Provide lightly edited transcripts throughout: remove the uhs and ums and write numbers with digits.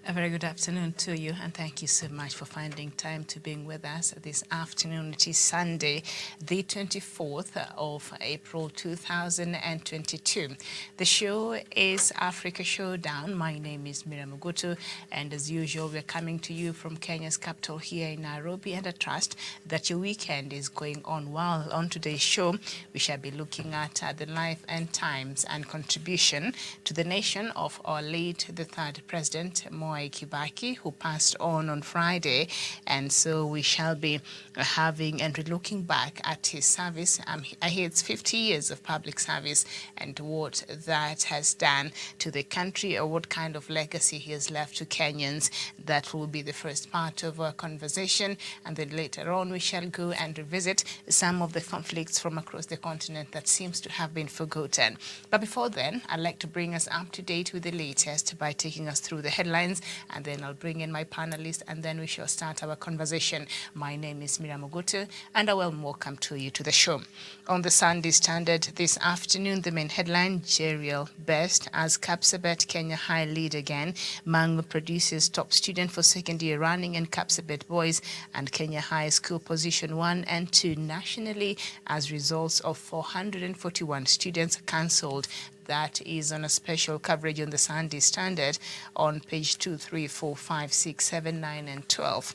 A very good afternoon to you, and thank you so much for finding time to being with us this afternoon. It is Sunday, the 24th of April 2022. The show is Africa Showdown. My name is Miriam Mugutu, and as usual, we're coming to you from Kenya's capital here in Nairobi, and I trust that your weekend is going on well. On today's show, we shall be looking at the life and times and contribution to the nation of our late, the third president, Mwai Kibaki, who passed on Friday. And so we shall be having and looking back at his service. I hear it's 50 years of public service and what that has done to the country, or what kind of legacy he has left to Kenyans. That will be the first part of our conversation. And then later on, we shall go and revisit some of the conflicts from across the continent that seems to have been forgotten. But before then, I'd like to bring us up to date with the latest by taking us through the headlines, and then I'll bring in my panelists, and then we shall start our conversation. My name is Miriam Mugutu, and a warm welcome to you to the show. On the Sunday Standard this afternoon, the main headline, Jeriel Best as Kapsabet Kenya High lead again. Mangu produces top student for second year running, and Kapsabet boys and Kenya High School position 1 and 2 nationally as results of 441 students cancelled. That is on a special coverage on the Sunday Standard on page 2, 3, 4, 5, 6, 7, 9, and 12.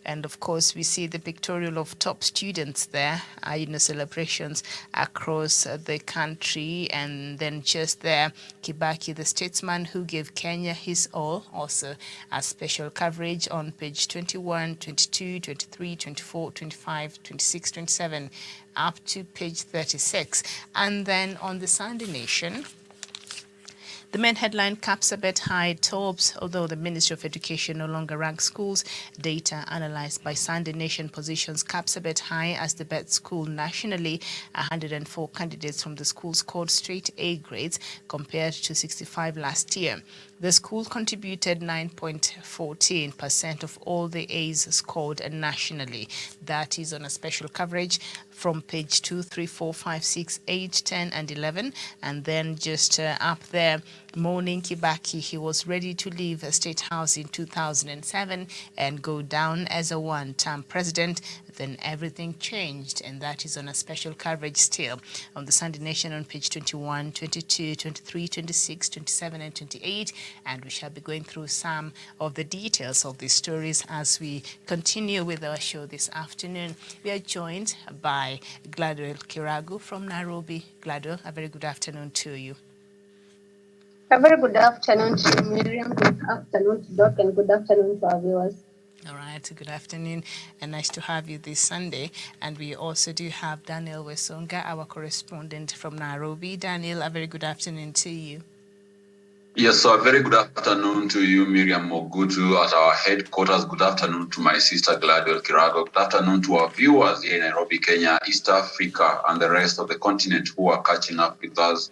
And of course, we see the pictorial of top students there, celebrations across the country. And then just there, Kibaki, the statesman who gave Kenya his all, also a special coverage on page 21, 22, 23, 24, 25, 26, 27, up to page 36. And then on the Sunday Nation, the main headline, Kapsabet High tops, although the Ministry of Education no longer ranks schools. Data analyzed by Sunday Nation positions Kapsabet High as the best school nationally. 104 candidates from the school scored straight A grades compared to 65 last year. The school contributed 9.14% of all the A's scored nationally. That is on a special coverage from page 2, 3, 4, 5, 6, 8, 10, and 11. And then just up there, morning Kibaki, he was ready to leave a State House in 2007 and go down as a one-term president. Then everything changed, and that is on a special coverage still on the Sunday Nation on page 21, 22, 23, 26, 27, and 28. And we shall be going through some of the details of these stories as we continue with our show this afternoon. We are joined by Gladwell Kiragu from Nairobi. Gladwell, a very good afternoon to you. A very good afternoon to you, Miriam. Good afternoon to Doc, and good afternoon to our viewers. All right, good afternoon, and nice to have you this Sunday. And we also do have Daniel Wesonga, our correspondent from Nairobi. Daniel, a very good afternoon to you. Yes, so a very good afternoon to you, Miriam Mogutu, at our headquarters. Good afternoon to my sister, Gladwell Kirago. Good afternoon to our viewers here in Nairobi, Kenya, East Africa, and the rest of the continent who are catching up with us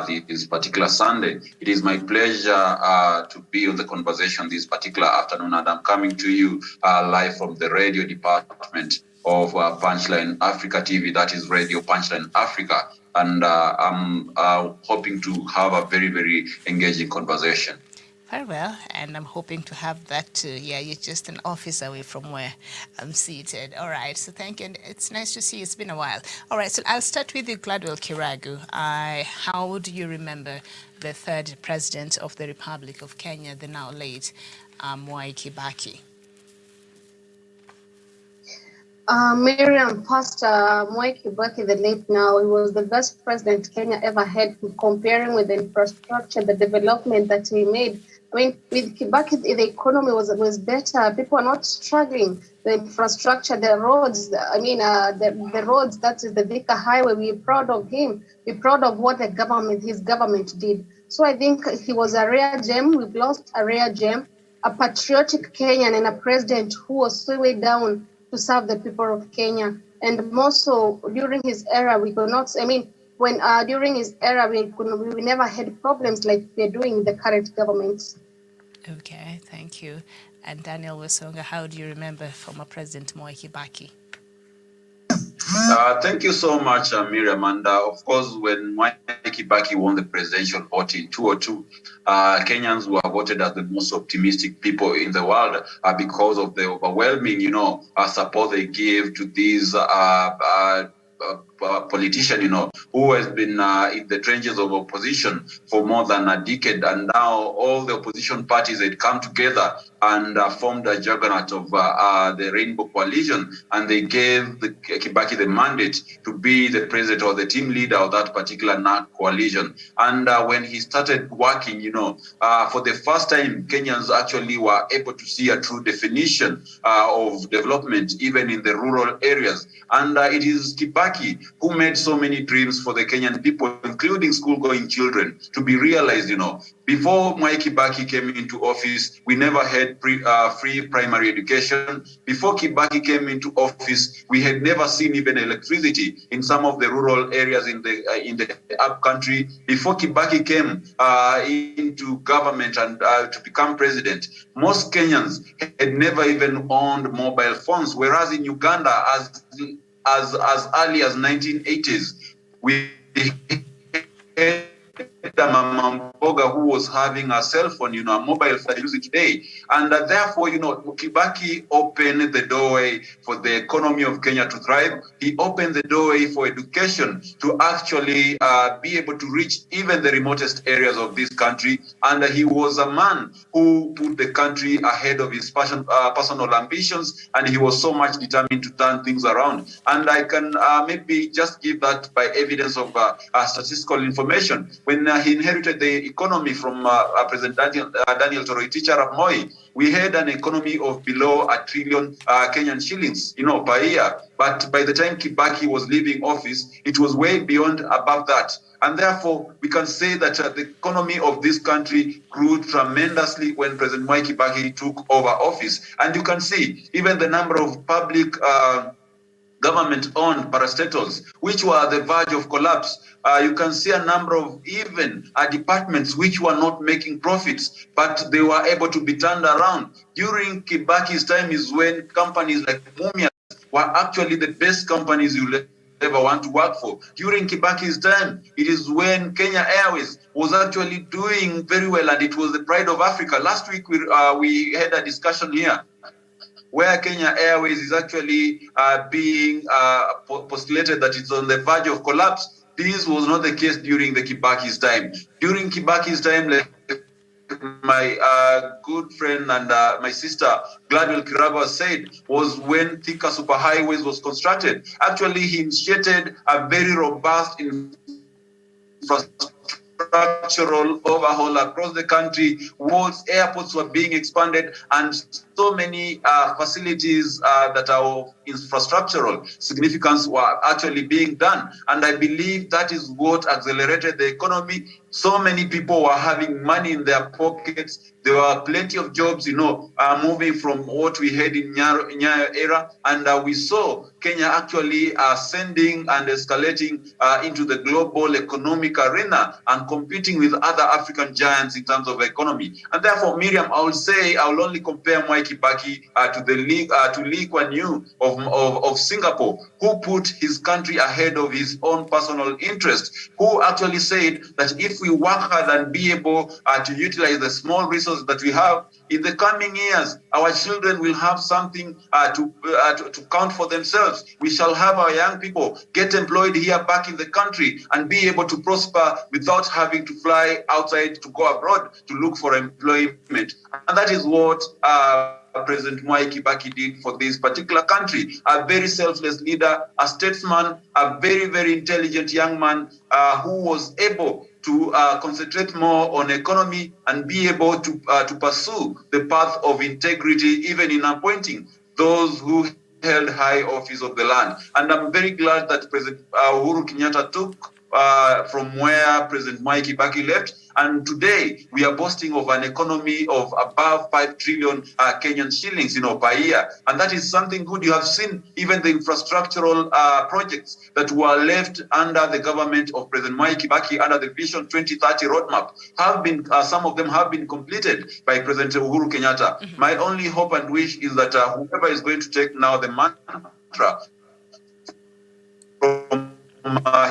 this particular Sunday. It is my pleasure to be on the conversation this particular afternoon, and I'm coming to you live from the radio department of Punchline Africa TV, that is Radio Punchline Africa. And I'm hoping to have a very, very engaging conversation. Very well, and I'm hoping to have that too. Yeah, you're just an office away from where I'm seated. All right, so thank you, and it's nice to see you. It's been a while. All right, so I'll start with you, Gladwell Kiragu. How do you remember the third president of the Republic of Kenya, the now late Mwai Kibaki? Miriam, Pastor Mwai Kibaki, the late now, he was the best president Kenya ever had, comparing with the infrastructure, the development that he made. I mean, with Kibaki, the economy was better. People are not struggling. The infrastructure, the roads, the roads, that is the Thika Highway, we're proud of him. We're proud of what his government did. So I think he was a rare gem. We've lost a rare gem, a patriotic Kenyan, and a president who was so way down to serve the people of Kenya. And more so during his era, during his era, we never had problems like we're doing with the current government. Okay, thank you. And Daniel Wesonga, how do you remember former President Mwai Kibaki? Thank you so much, Miriam. And of course, when Mwai Kibaki won the presidential vote in 2002, Kenyans were voted as the most optimistic people in the world because of the overwhelming, support they gave to these politician, who has been in the trenches of opposition for more than a decade. And now all the opposition parties had come together and formed a juggernaut of the Rainbow Coalition, and they gave Kibaki the mandate to be the president or the team leader of that particular coalition. And when he started working, for the first time, Kenyans actually were able to see a true definition of development, even in the rural areas. And it is Kibaki who made so many dreams for the Kenyan people, including school-going children, to be realized. Before Mwai Kibaki came into office, we never had free primary education. Before Kibaki came into office, we had never seen even electricity in some of the rural areas in the upcountry. Before Kibaki came into government and to become president, most Kenyans had never even owned mobile phones, whereas in Uganda, as early as 1980s, we had Mama Mboga who was having a cell phone, a mobile phone use it today. And therefore, Kibaki opened the doorway for the economy of Kenya to thrive. He opened the doorway for education to actually be able to reach even the remotest areas of this country. And he was a man who put the country ahead of his personal ambitions, and he was so much determined to turn things around. And I can maybe just give that by evidence of statistical information. When he inherited the economy from President Daniel Toroitich arap Moi, we had an economy of below 1 trillion Kenyan shillings, per year. But by the time Kibaki was leaving office, it was way beyond above that. And therefore, we can say that the economy of this country grew tremendously when President Mwai Kibaki took over office. And you can see even the number of public government-owned parastatals, which were at the verge of collapse. You can see a number of even departments which were not making profits, but they were able to be turned around. During Kibaki's time is when companies like Mumia were actually the best companies you'll ever want to work for. During Kibaki's time, it is when Kenya Airways was actually doing very well, and it was the pride of Africa. Last week, we had a discussion here where Kenya Airways is actually being postulated that it's on the verge of collapse. This was not the case during the Kibaki's time. During Kibaki's time, my good friend and my sister Gladwell Kirago said, was when Thika Superhighways was constructed. Actually, he initiated a very robust infrastructural overhaul across the country. Wards, airports were being expanded, and so many facilities that are of infrastructural significance were actually being done. And I believe that is what accelerated the economy. So many people were having money in their pockets. There were plenty of jobs, moving from what we had in Nyayo era. And we saw Kenya actually ascending and escalating into the global economic arena and competing with other African giants in terms of economy. And therefore, Miriam, I will say I will only compare Mwai Kibaki to Lee Kuan Yew of Singapore, who put his country ahead of his own personal interest, who actually said that if we work hard and be able to utilize the small resources that we have, in the coming years, our children will have something to count for themselves. We shall have our young people get employed here back in the country and be able to prosper without having to fly outside to go abroad to look for employment. And that is what President Mwai Kibaki did for this particular country. A very selfless leader, a statesman, a very, very intelligent young man who was able to concentrate more on economy and be able to pursue the path of integrity, even in appointing those who held high office of the land. And I'm very glad that President Uhuru Kenyatta took from where President Mwai Kibaki left. And today we are boasting of an economy of above 5 trillion Kenyan shillings, per year. And that is something good. You have seen even the infrastructural projects that were left under the government of President Mwai Kibaki under the Vision 2030 roadmap have been, some of them have been completed by President Uhuru Kenyatta. Mm-hmm. My only hope and wish is that whoever is going to take now the mantra from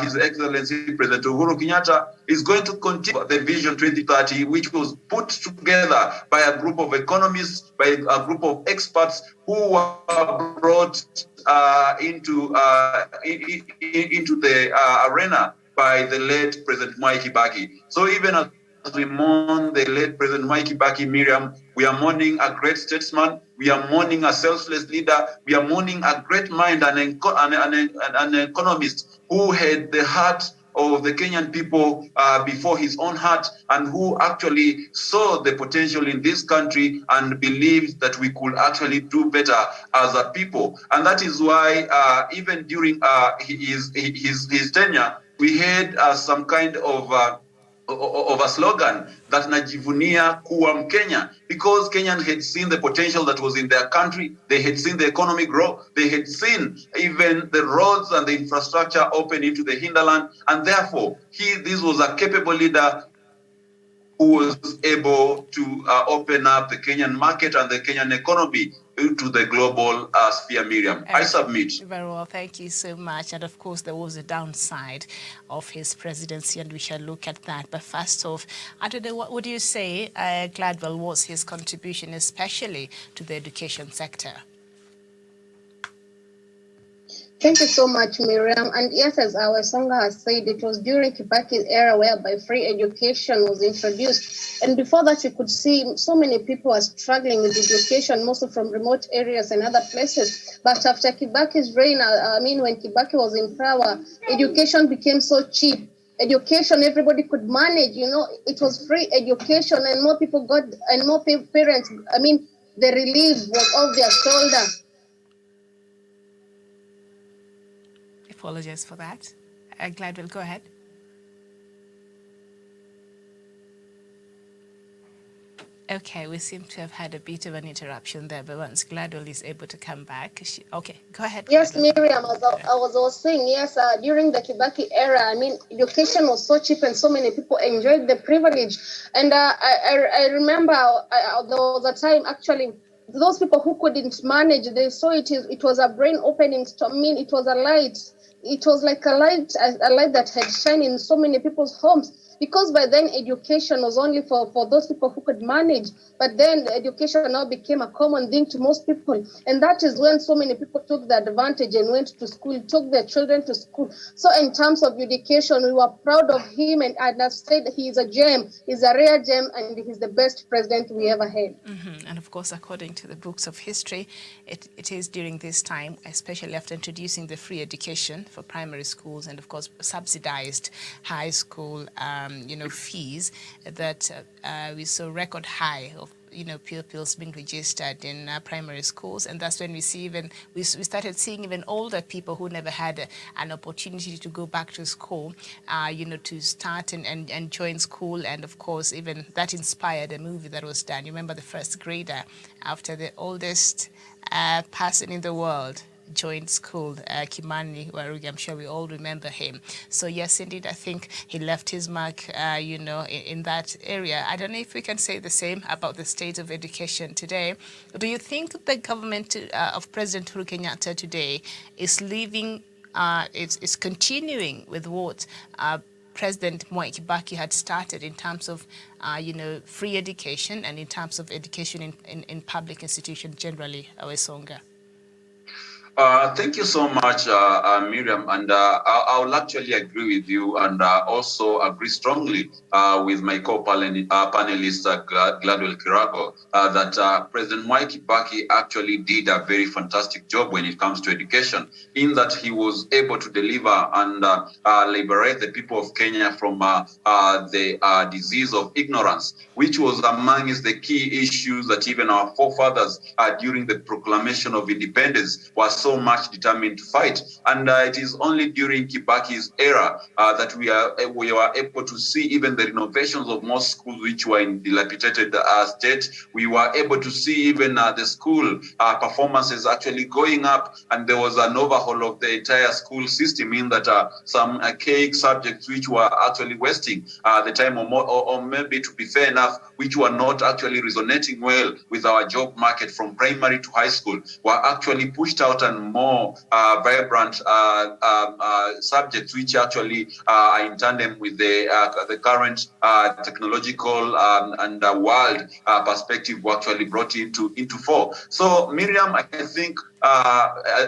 His Excellency President Uhuru Kenyatta is going to continue the Vision 2030, which was put together by a group of economists, by a group of experts who were brought into the arena by the late President Mwai Kibaki. So even as we mourn the late President Mwai Kibaki, Miriam, we are mourning a great statesman, we are mourning a selfless leader, we are mourning a great mind and an economist who had the heart of the Kenyan people before his own heart, and who actually saw the potential in this country and believed that we could actually do better as a people. And that is why even during his tenure, we had some kind of a slogan that najivunia kuwa Mkenya, because Kenyans had seen the potential that was in their country. They had seen the economy grow. They had seen even the roads and the infrastructure open into the hinterland. And therefore, this was a capable leader who was able to open up the Kenyan market and the Kenyan economy to the global sphere, Miriam. I submit. Very well, thank you so much. And of course, there was a downside of his presidency, and we shall look at that. But first off, I don't know, what would you say, Gladwell, was his contribution, especially to the education sector? Thank you so much, Miriam. And yes, as our Songa has said, it was during Kibaki's era whereby free education was introduced. And before that, you could see so many people are struggling with education, mostly from remote areas and other places. But after Kibaki's reign, when Kibaki was in power, education became so cheap. Education, everybody could manage, it was free education, and more people got, and more parents, the relief was off their shoulder. Apologize for that. Gladwell, go ahead. Okay, we seem to have had a bit of an interruption there, but once Gladwell is able to come back, okay, go ahead. Yes, Gladwell. Miriam, as I was saying, yes, during the Kibaki era, education was so cheap and so many people enjoyed the privilege. And I remember there was a time, actually, those people who couldn't manage, they saw it was a brain opening. It was a light. It was like a light that had shined in so many people's homes, because by then education was only for those people who could manage. But then education now became a common thing to most people. And that is when so many people took the advantage and went to school, took their children to school. So in terms of education, we were proud of him, and I've said he is a gem. He's a rare gem, and he's the best president we ever had. Mm-hmm. And of course, according to the books of history, it is during this time, especially after introducing the free education for primary schools and of course subsidized high school fees, that we saw record high of pupils being registered in primary schools. And that's when we started seeing even older people who never had an opportunity to go back to school, to start and join school. And of course, even that inspired a movie that was done. You remember The First Grader, after the oldest person in the world joined school, Kimani Warugi. I'm sure we all remember him. So yes, indeed, I think he left his mark, in that area. I don't know if we can say the same about the state of education today. Do you think the government of President Uhuru Kenyatta today is is continuing with what President Mwai Kibaki had started in terms of, free education and in terms of education in public institutions generally, Awesonga? Thank you so much, Miriam, and I will actually agree with you, and also agree strongly with my co-panelist, Gladwell Kirago, that President Mwai Kibaki actually did a very fantastic job when it comes to education, in that he was able to deliver and liberate the people of Kenya from the disease of ignorance, which was amongst the key issues that even our forefathers during the proclamation of independence was so much determined to fight. And it is only during Kibaki's era that we were able to see even the renovations of most schools which were in dilapidated state. We were able to see even the school performances actually going up, and there was an overhaul of the entire school system, in that some archaic subjects which were actually wasting the time, or maybe, to be fair enough, which were not actually resonating well with our job market from primary to high school, were actually pushed out and and more vibrant subjects which actually are in tandem with the current technological and world perspective we actually brought into fore. So Miriam, I think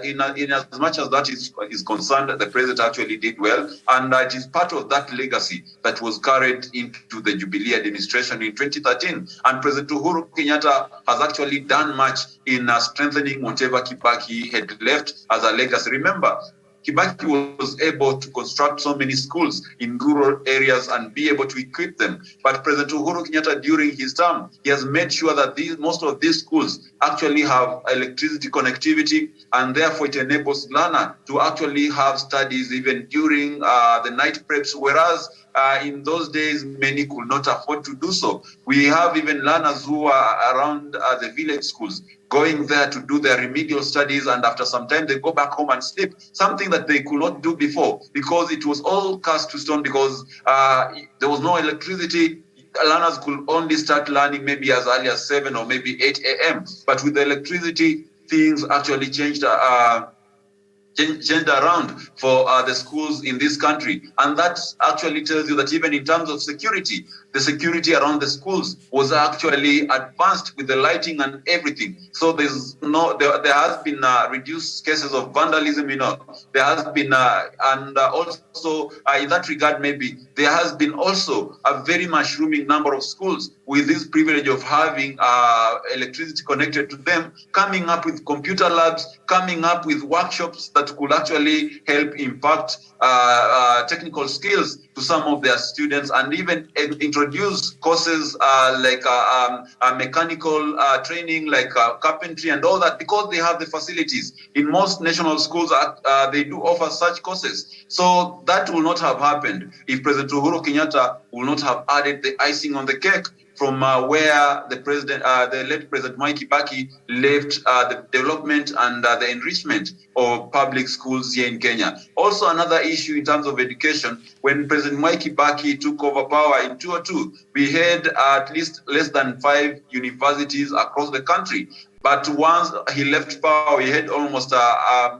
in as much as that is concerned, the president actually did well, and it is part of that legacy that was carried into the Jubilee administration in 2013. And President Uhuru Kenyatta has actually done much in strengthening whatever Kibaki had left as a legacy. Remember, Kibaki was able to construct so many schools in rural areas and be able to equip them. But President Uhuru Kenyatta, during his term, he has made sure that most of these schools actually have electricity connectivity, and therefore it enables learner to actually have studies even during the night preps, whereas in those days, many could not afford to do so. We have even learners who are around the village schools going there to do their remedial studies, and after some time they go back home and sleep, something that they could not do before because it was all cast to stone because there was no electricity. Learners could only start learning maybe as early as 7 or maybe 8 a.m. But with the electricity, things actually changed around for the schools in this country. And that actually tells you that even in terms of security, the security around the schools was actually advanced with the lighting and everything. So there has been reduced cases of vandalism, there has been, and also in that regard, maybe there has been also a very mushrooming number of schools with this privilege of having electricity connected to them, coming up with computer labs, coming up with workshops that could actually help impact technical skills to some of their students, and even introduce courses like mechanical training, like carpentry and all that, because they have the facilities. In most national schools, they do offer such courses. So that will not have happened if President Uhuru Kenyatta will not have added the icing on the cake from where the late President Mwai Kibaki left the development and the enrichment of public schools here in Kenya. Also, another issue in terms of education, when President Mwai Kibaki took over power in 2002, we had at least less than 5 universities across the country. But once he left power, we had almost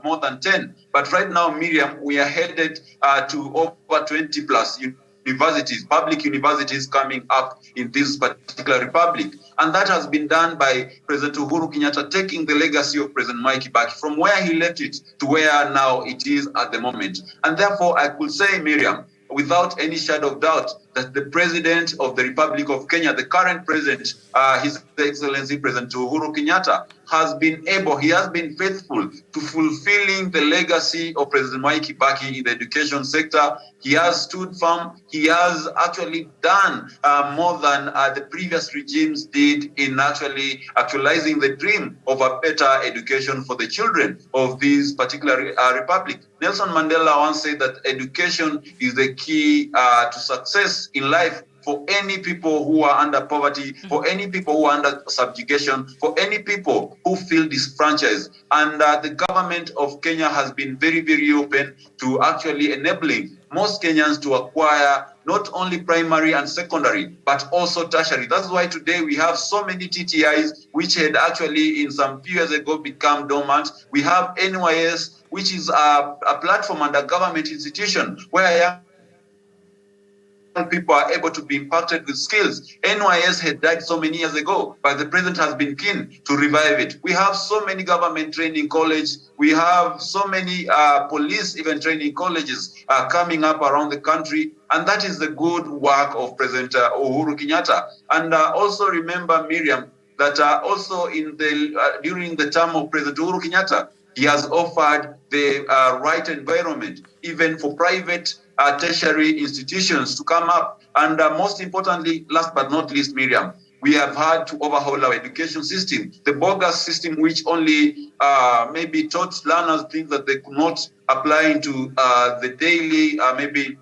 more than 10. But right now, Miriam, we are headed to over 20 plus universities, public universities coming up in this particular republic. And that has been done by President Uhuru Kenyatta, taking the legacy of President Mwai Kibaki from where he left it to where now it is at the moment. And therefore, I could say, Miriam, without any shadow of doubt, that the President of the Republic of Kenya, the current President, His Excellency President Uhuru Kenyatta, he has been faithful to fulfilling the legacy of President Mwai Kibaki in the education sector. He has stood firm. He has actually done more than the previous regimes did in actually actualizing the dream of a better education for the children of this particular republic. Nelson Mandela once said that education is the key to success in life for any people who are under poverty, for any people who are under subjugation, for any people who feel disfranchised. And the government of Kenya has been very, very open to actually enabling most Kenyans to acquire not only primary and secondary, but also tertiary. That's why today we have so many TTIs, which had actually in some few years ago become dormant. We have NYS, which is a platform and a government institution where young people are able to be impacted with skills. NYS had died so many years ago, but the president has been keen to revive it. We have so many government training colleges. We have so many police even training colleges coming up around the country. And that is the good work of President Uhuru Kenyatta. And also remember, Miriam, that also during the term of President Uhuru Kenyatta, he has offered the right environment, even for private tertiary institutions to come up. And most importantly, last but not least, Miriam, we have had to overhaul our education system. The bogus system which only maybe taught learners things that they could not apply into the daily maybe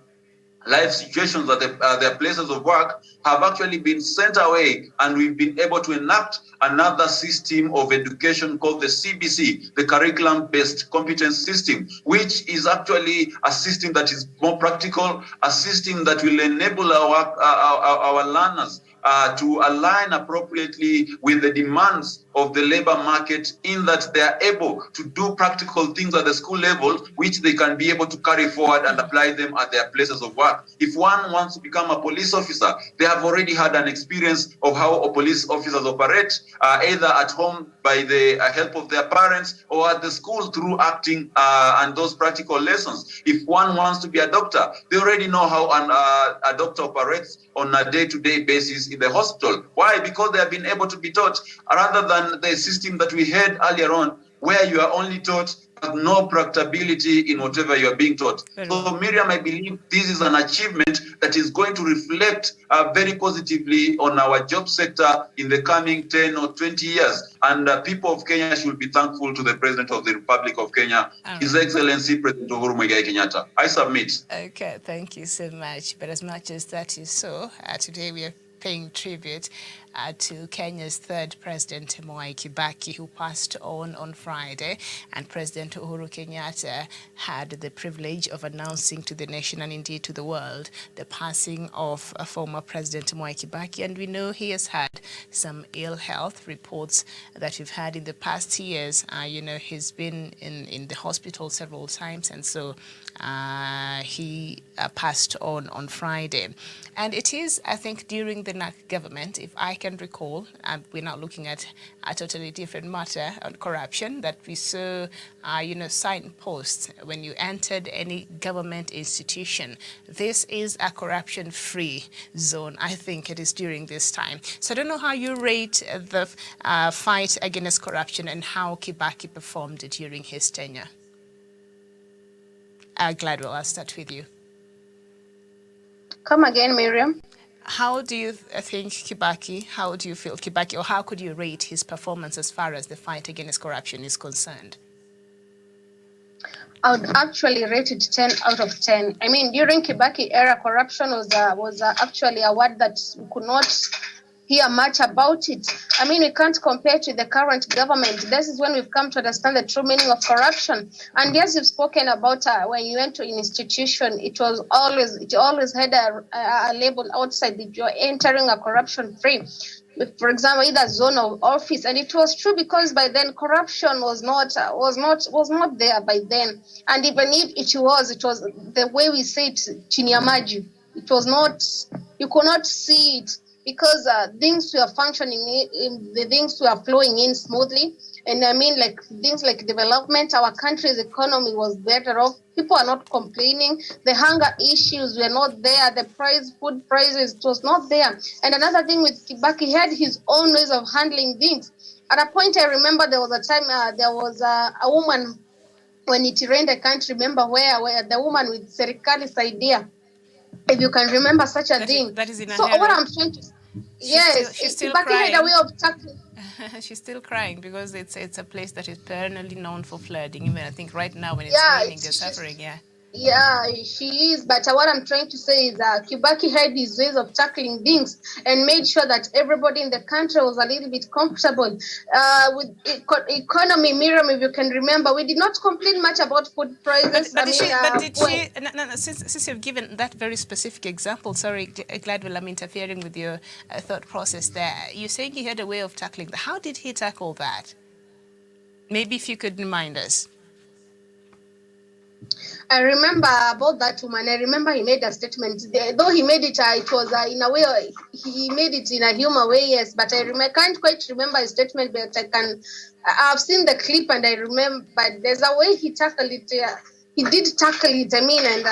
life situations at their places of work have actually been sent away, and we've been able to enact another system of education called the CBC, the Curriculum-Based Competence System, which is actually a system that is more practical, a system that will enable our learners to align appropriately with the demands of the labor market, in that they are able to do practical things at the school level, which they can be able to carry forward and apply them at their places of work. If one wants to become a police officer, they have already had an experience of how police officers operate, either at home by the help of their parents, or at the school through acting and those practical lessons. If one wants to be a doctor, they already know how a doctor operates on a day-to-day basis in the hospital. Why? Because they have been able to be taught, rather than the system that we had earlier on, where you are only taught but no practicability in whatever you are being taught. So, Miriam, I believe this is an achievement that is going to reflect very positively on our job sector in the coming 10 or 20 years. And people of Kenya should be thankful to the President of the Republic of Kenya, His Excellency President Uhuru Muigai Kenyatta. I submit. Okay, thank you so much. But as much as that is so, today we are paying tribute to Kenya's third president, Mwai Kibaki, who passed on Friday. And President Uhuru Kenyatta had the privilege of announcing to the nation and indeed to the world the passing of former President Mwai Kibaki. And we know he has had some ill health reports that we've had in the past years. He's been in the hospital several times, and so he passed on Friday. And it is, I think, during the NAC government, if I can recall, we're now looking at a totally different matter on corruption, that we saw, signposts when you entered any government institution. This is a corruption-free zone. I think it is during this time. So I don't know how you rate the fight against corruption and how Kibaki performed during his tenure. Gladwell, I'll start with you. Come again, Miriam. How do you think Kibaki, how do you feel Kibaki, or how could you rate his performance as far as the fight against corruption is concerned? I would actually rate it 10 out of 10. I mean, during Kibaki era, corruption was actually a word that we could not hear much about it. I mean, we can't compare to the current government. This is when we've come to understand the true meaning of corruption. And yes, you've spoken about when you went to an institution, it always had a label outside that you're entering a corruption-free. For example, either zone of office, and it was true because by then corruption was not there by then. And even if it was the way we say it, chini ya maji. It was not. You could not see it, because things were functioning, the things were flowing in smoothly. And I mean, like things like development, our country's economy was better off. People are not complaining. The hunger issues were not there. The food prices, it was not there. And another thing with Kibaki, he had his own ways of handling things. At a point, I remember there was a time there was a woman, when it rained, I can't remember where the woman with Serikali's idea, if you can remember such a thing. That is in so what I'm trying to she's still Kibaki crying. had a way of tackling. She's still crying because it's a place that is perennially known for flooding. Even I think right now when it's raining, they're suffering. Yeah, she is. But what I'm trying to say is that Kibaki had his ways of tackling things and made sure that everybody in the country was a little bit comfortable. With economy, Miriam, if you can remember, we did not complain much about food prices. Since you've given that very specific example, sorry, Gladwell, I'm interfering with your thought process there. You're saying he had a way of tackling that. How did he tackle that? Maybe if you could remind us. I remember about that woman. I remember he made a statement. Though he made it, it was in a way, he made it in a humor way, yes. But I can't quite remember his statement, but I've seen the clip and I remember, but there's a way he tackled it. He did tackle it, I mean, and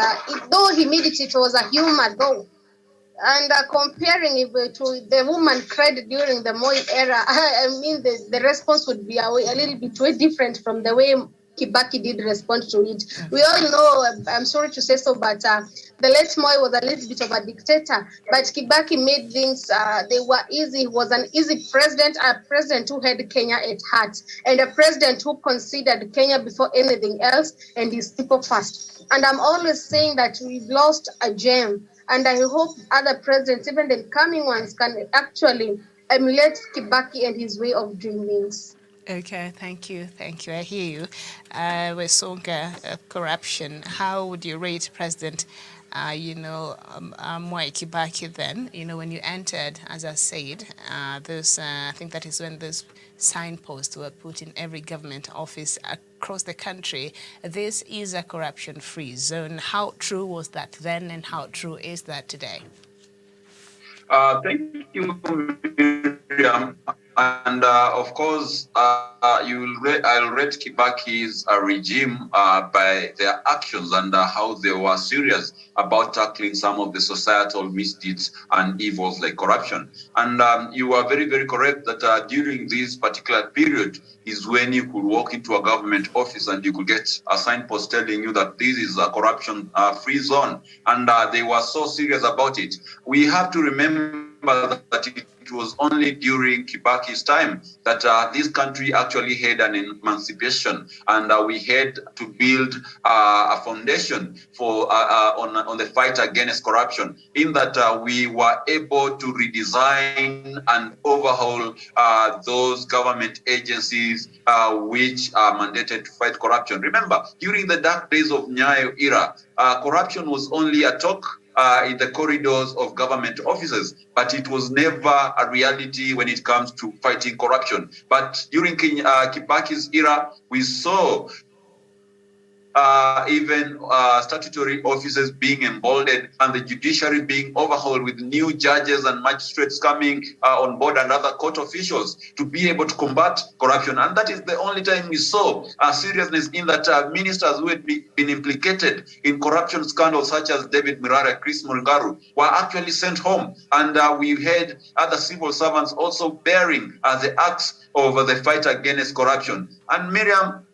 though he made it, it was a humor, though. And comparing it to the woman cried during the Moi era, I mean, the response would be a little bit way different from the way Kibaki did respond to it. We all know, I'm sorry to say so, but the late Moi was a little bit of a dictator, but Kibaki made things, they were easy. He was an easy president, a president who had Kenya at heart, and a president who considered Kenya before anything else and his people first. And I'm always saying that we've lost a gem, and I hope other presidents, even the coming ones, can actually emulate Kibaki and his way of doing things. Okay, thank you. I hear you. Wesonga, corruption. How would you rate President Mwai Kibaki then, when you entered, as I said, I think that is when those signposts were put in every government office across the country. This is a corruption-free zone. How true was that then, and how true is that today? Thank you, Miriam. And of course, I'll rate Kibaki's regime by their actions and how they were serious about tackling some of the societal misdeeds and evils like corruption. And you are very, very correct that during this particular period is when you could walk into a government office and you could get a signpost telling you that this is a corruption-free zone. And they were so serious about it. We have to remember that it was only during Kibaki's time that this country actually had an emancipation, and we had to build a foundation for on the fight against corruption. In that we were able to redesign and overhaul those government agencies which are mandated to fight corruption. Remember, during the dark days of Mwai era, corruption was only a talk in the corridors of government offices, but it was never a reality when it comes to fighting corruption. But during Kibaki's era, we saw even statutory offices being emboldened and the judiciary being overhauled with new judges and magistrates coming on board and other court officials to be able to combat corruption. And that is the only time we saw seriousness in that ministers who had been implicated in corruption scandals such as David Mirara, Chris Mulgaru, were actually sent home. And we had other civil servants also bearing the axe of the fight against corruption. And Miriam,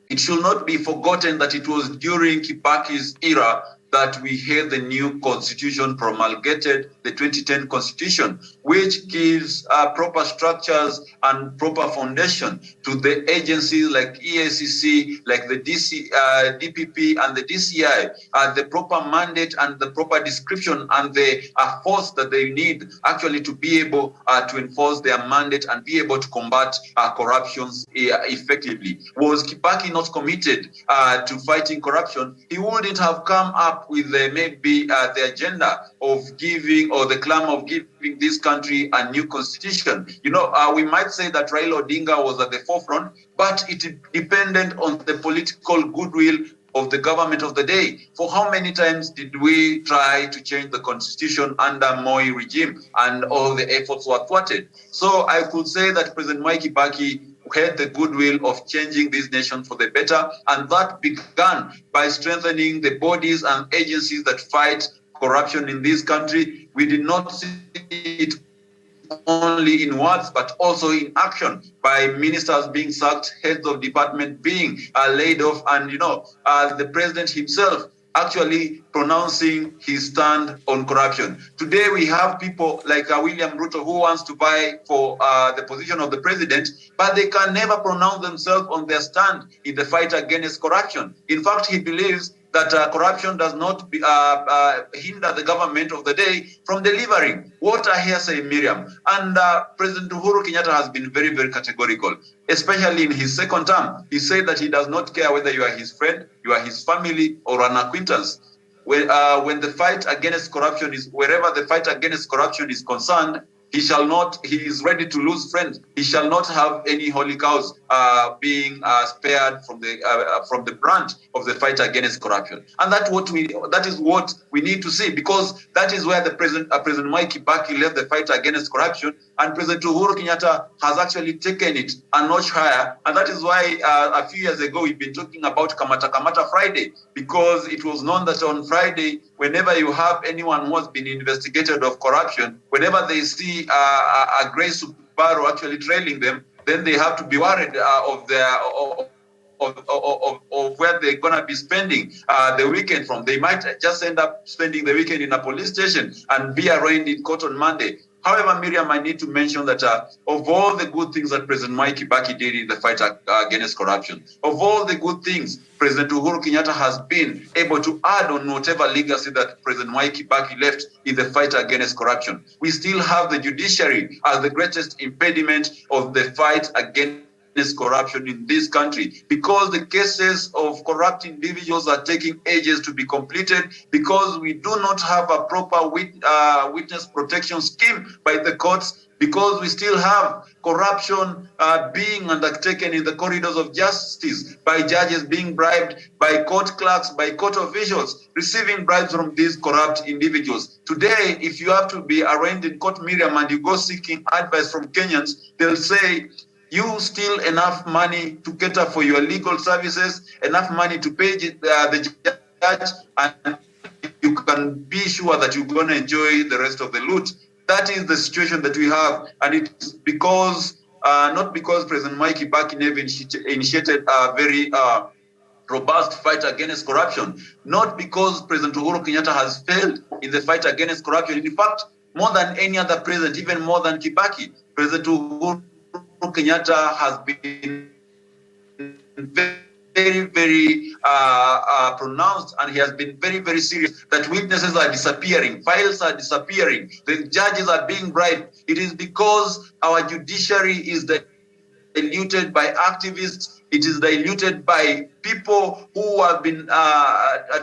it should not be forgotten that it was during Kibaki's era that we had the new constitution promulgated, the 2010 constitution, which gives proper structures and proper foundation to the agencies like EACC, like the DPP and the DCI, the proper mandate and the proper description and the force that they need actually to be able to enforce their mandate and be able to combat corruptions effectively. Was Kibaki not committed to fighting corruption, he wouldn't have come up with maybe the agenda of giving or the clamor of giving this country a new constitution. We might say that Raila Odinga was at the forefront, but it depended on the political goodwill of the government of the day. For how many times did we try to change the constitution under Mwai regime and all the efforts were thwarted? So I could say that President Mwai Kibaki had the goodwill of changing this nation for the better, and that began by strengthening the bodies and agencies that fight corruption in this country. We did not see it only in words, but also in action, by ministers being sacked, heads of department being laid off, and the president himself actually pronouncing his stand on corruption. Today we have people like William Ruto who wants to vie for the position of the president, but they can never pronounce themselves on their stand in the fight against corruption. In fact, he believes that corruption does not hinder the government of the day from delivering. What I hear say, Miriam. And President Uhuru Kenyatta has been very, very categorical, especially in his second term. He said that he does not care whether you are his friend, you are his family, or an acquaintance. When the fight against corruption is, wherever the fight against corruption is concerned, he is ready to lose friends. He shall not have any holy cows being spared from the branch of the fight against corruption. And that is what we need to see, because that is where the President Mwai Kibaki left the fight against corruption, and President Uhuru Kenyatta has actually taken it a notch higher. And that is why a few years ago we've been talking about Kamata Friday, because it was known that on Friday, whenever you have anyone who has been investigated of corruption, whenever they see a grey Subaru actually trailing them, then they have to be worried of where they're going to be spending the weekend from. They might just end up spending the weekend in a police station and be arraigned in court on Monday. However, Miriam, I need to mention that of all the good things that President Mwai Kibaki did in the fight against corruption, of all the good things President Uhuru Kenyatta has been able to add on whatever legacy that President Mwai Kibaki left in the fight against corruption, we still have the judiciary as the greatest impediment of the fight against against corruption in this country, because the cases of corrupt individuals are taking ages to be completed, because we do not have a proper witness protection scheme by the courts, because we still have corruption being undertaken in the corridors of justice by judges being bribed, by court clerks, by court officials receiving bribes from these corrupt individuals. Today, if you have to be arraigned in court, Miriam, and you go seeking advice from Kenyans, they'll say, you steal enough money to cater for your legal services, enough money to pay the judge, and you can be sure that you're going to enjoy the rest of the loot. That is the situation that we have, and it's because, not because President Mwai Kibaki never initiated a very robust fight against corruption, not because President Uhuru Kenyatta has failed in the fight against corruption. In fact, more than any other president, even more than Kibaki, President Uhuru Kenyatta has been very pronounced, and he has been very serious that witnesses are disappearing, files are disappearing, the judges are being bribed. It is because our judiciary is diluted by activists. It is diluted by people who have been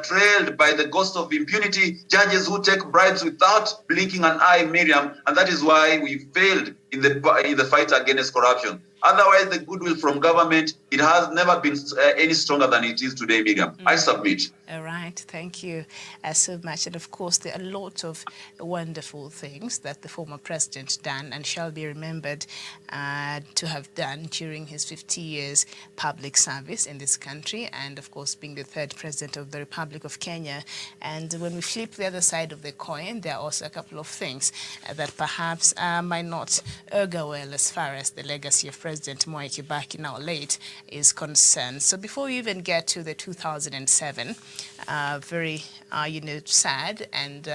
trailed by the ghost of impunity, judges who take bribes without blinking an eye, Miriam, and that is why we failed in the fight against corruption. Otherwise, the goodwill from government, it has never been any stronger than it is today, Miriam. I submit. All right, thank you so much. And of course, there are a lot of wonderful things that the former president done and shall be remembered to have done during his 50 years public service in this country, and of course, being the third president of the Republic of Kenya. And when we flip the other side of the coin, there are also a couple of things that perhaps might not go well as far as the legacy of President Mwai Kibaki, now late, is concerned. So before we even get to the 2007, very, sad and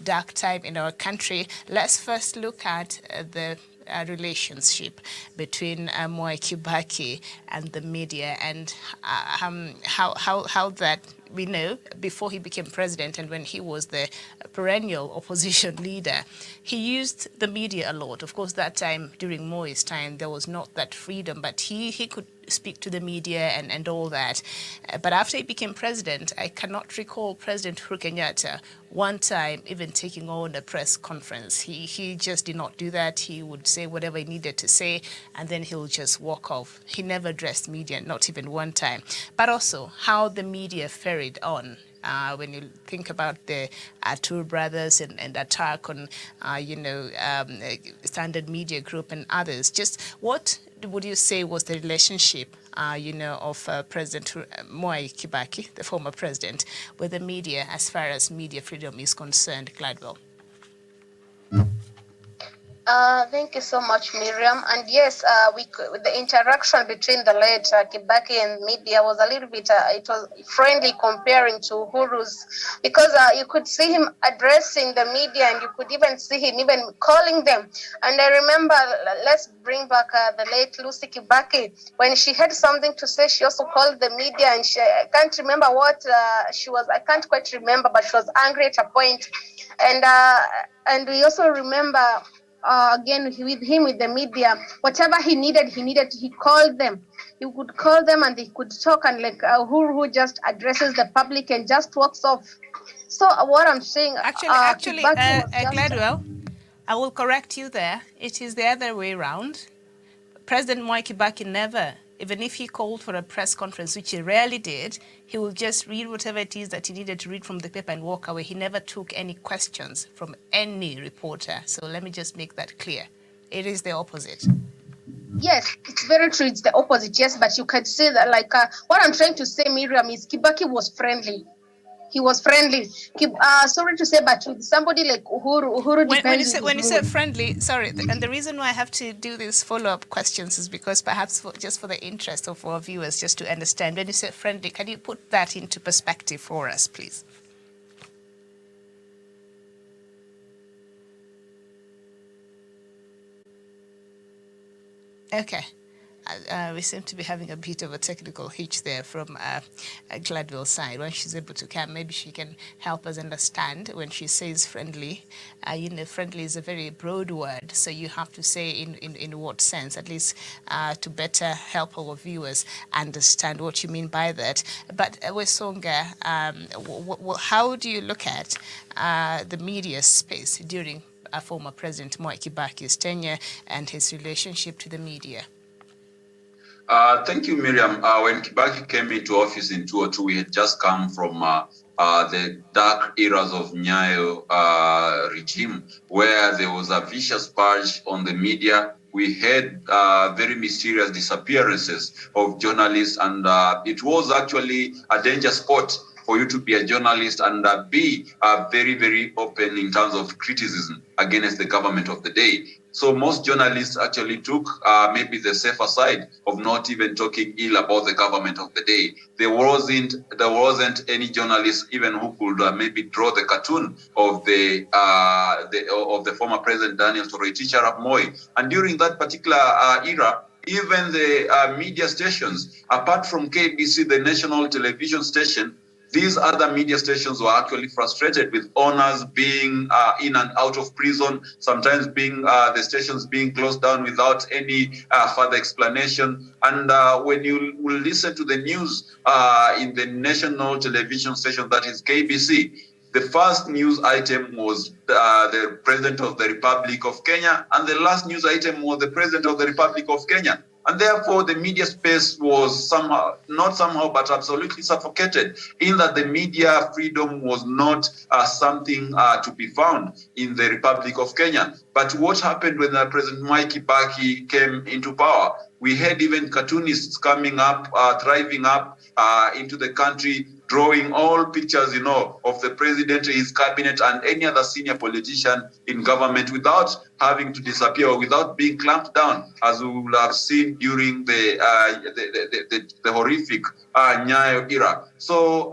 dark time in our country, let's first look at the relationship between Mwai Kibaki and the media, and how that we know before he became president and when he was the perennial opposition leader, he used the media a lot. Of course, that time, during Moi's time, there was not that freedom, but he could speak to the media and all that. But after he became president, I cannot recall President Uhuru Kenyatta one time even taking on a press conference. He just did not do that. He would say whatever he needed to say, and then he'll just walk off. He never addressed media, not even one time. But also how the media ferried on. When you think about the Atur brothers and attack on, Standard Media Group and others, just what would you say was the relationship, of President Mwai Kibaki, the former president, with the media as far as media freedom is concerned, Gladwell? Thank you so much, Miriam. And yes, the interaction between the late Kibaki and media was a little bit, it was friendly comparing to Uhuru's, because you could see him addressing the media, and you could even see him even calling them. And I remember, let's bring back the late Lucy Kibaki. When she had something to say, she also called the media, and I can't remember what she was, I can't quite remember, but she was angry at a point. And we also remember, again, with the media, whatever he needed, he called them. He would call them and they could talk, and like who just addresses the public and just walks off. So what I'm saying, actually, Gladwell, I will correct you there. It is the other way around. President Mwai Kibaki never, even if he called for a press conference, which he rarely did, he will just read whatever it is that he needed to read from the paper and walk away. He never took any questions from any reporter. So let me just make that clear. It is the opposite. Yes, it's very true. It's the opposite, yes. But you can say that, like, what I'm trying to say, Miriam, is Kibaki was friendly. He was friendly. Sorry to say, but with somebody like Uhuru depends. When you say friendly, sorry, and the reason why I have to do these follow-up questions is because perhaps just for the interest of our viewers, just to understand, when you say friendly, can you put that into perspective for us, please? Okay. We seem to be having a bit of a technical hitch there from Gladwell's side. When she's able to come, maybe she can help us understand when she says friendly. Friendly is a very broad word, so you have to say in what sense, at least to better help our viewers understand what you mean by that. But Wesonga, how do you look at the media space during former President Mwai Kibaki's tenure and his relationship to the media? Thank you, Miriam. When Kibaki came into office in 2002, we had just come from the dark eras of Nyayo regime, where there was a vicious purge on the media. We had very mysterious disappearances of journalists, and it was actually a danger spot for you to be a journalist and be very, very open in terms of criticism against the government of the day. So most journalists actually took maybe the safer side of not even talking ill about the government of the day. There wasn't any journalist even who could maybe draw the cartoon of the former President Daniel Toroitich arap Moi. And during that particular era, even the media stations, apart from KBC, the national television station, these other media stations were actually frustrated with owners being in and out of prison, sometimes being the stations being closed down without any further explanation. And when you will listen to the news in the national television station, that is KBC, the first news item was the President of the Republic of Kenya, and the last news item was the President of the Republic of Kenya. And therefore, the media space was but absolutely suffocated, in that the media freedom was not something to be found in the Republic of Kenya. But what happened when President Mwai Kibaki came into power? We had even cartoonists coming up, thriving up into the country, drawing all pictures, of the president, his cabinet, and any other senior politician in government without having to disappear or without being clamped down, as we will have seen during the horrific Nyayo era. So,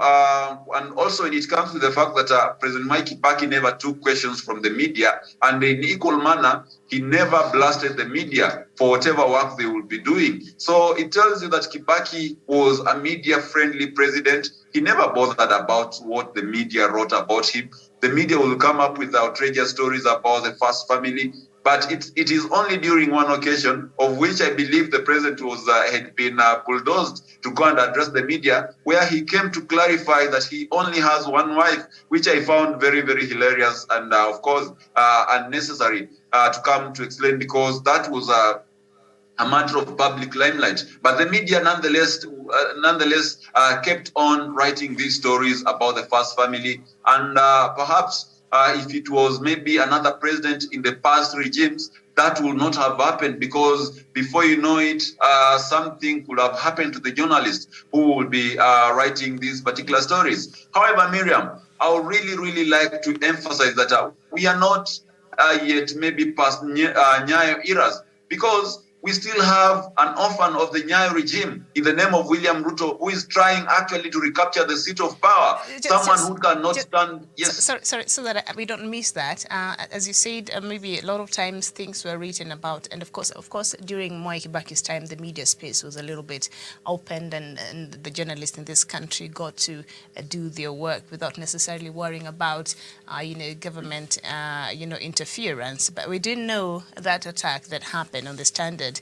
and also when it comes to the fact that President Mwai Kibaki never took questions from the media, and in equal manner, he never blasted the media for whatever work they would be doing. So it tells you that Kibaki was a media-friendly president. He never bothered about what the media wrote about him. The media will come up with outrageous stories about the first family, but it is only during one occasion, of which I believe the president had been bulldozed to go and address the media, where he came to clarify that he only has one wife, which I found very, very hilarious and, of course, unnecessary to come to explain, because that was a matter of public limelight. But the media nonetheless kept on writing these stories about the first family. And perhaps if it was maybe another president in the past regimes, that will not have happened, because before you know it, something could have happened to the journalists who will be writing these particular stories. However, Miriam, I would really, really like to emphasize that we are not yet maybe past Nyayo eras, because we still have an orphan of the Nyayo regime in the name of William Ruto, who is trying actually to recapture the seat of power. Someone who cannot stand. Yes. Sorry, so that we don't miss that. As you said, maybe a lot of times things were written about, and of course, during Mwai Kibaki's time, the media space was a little bit opened, and the journalists in this country got to do their work without necessarily worrying about, government, interference. But we didn't know that attack that happened on the Standard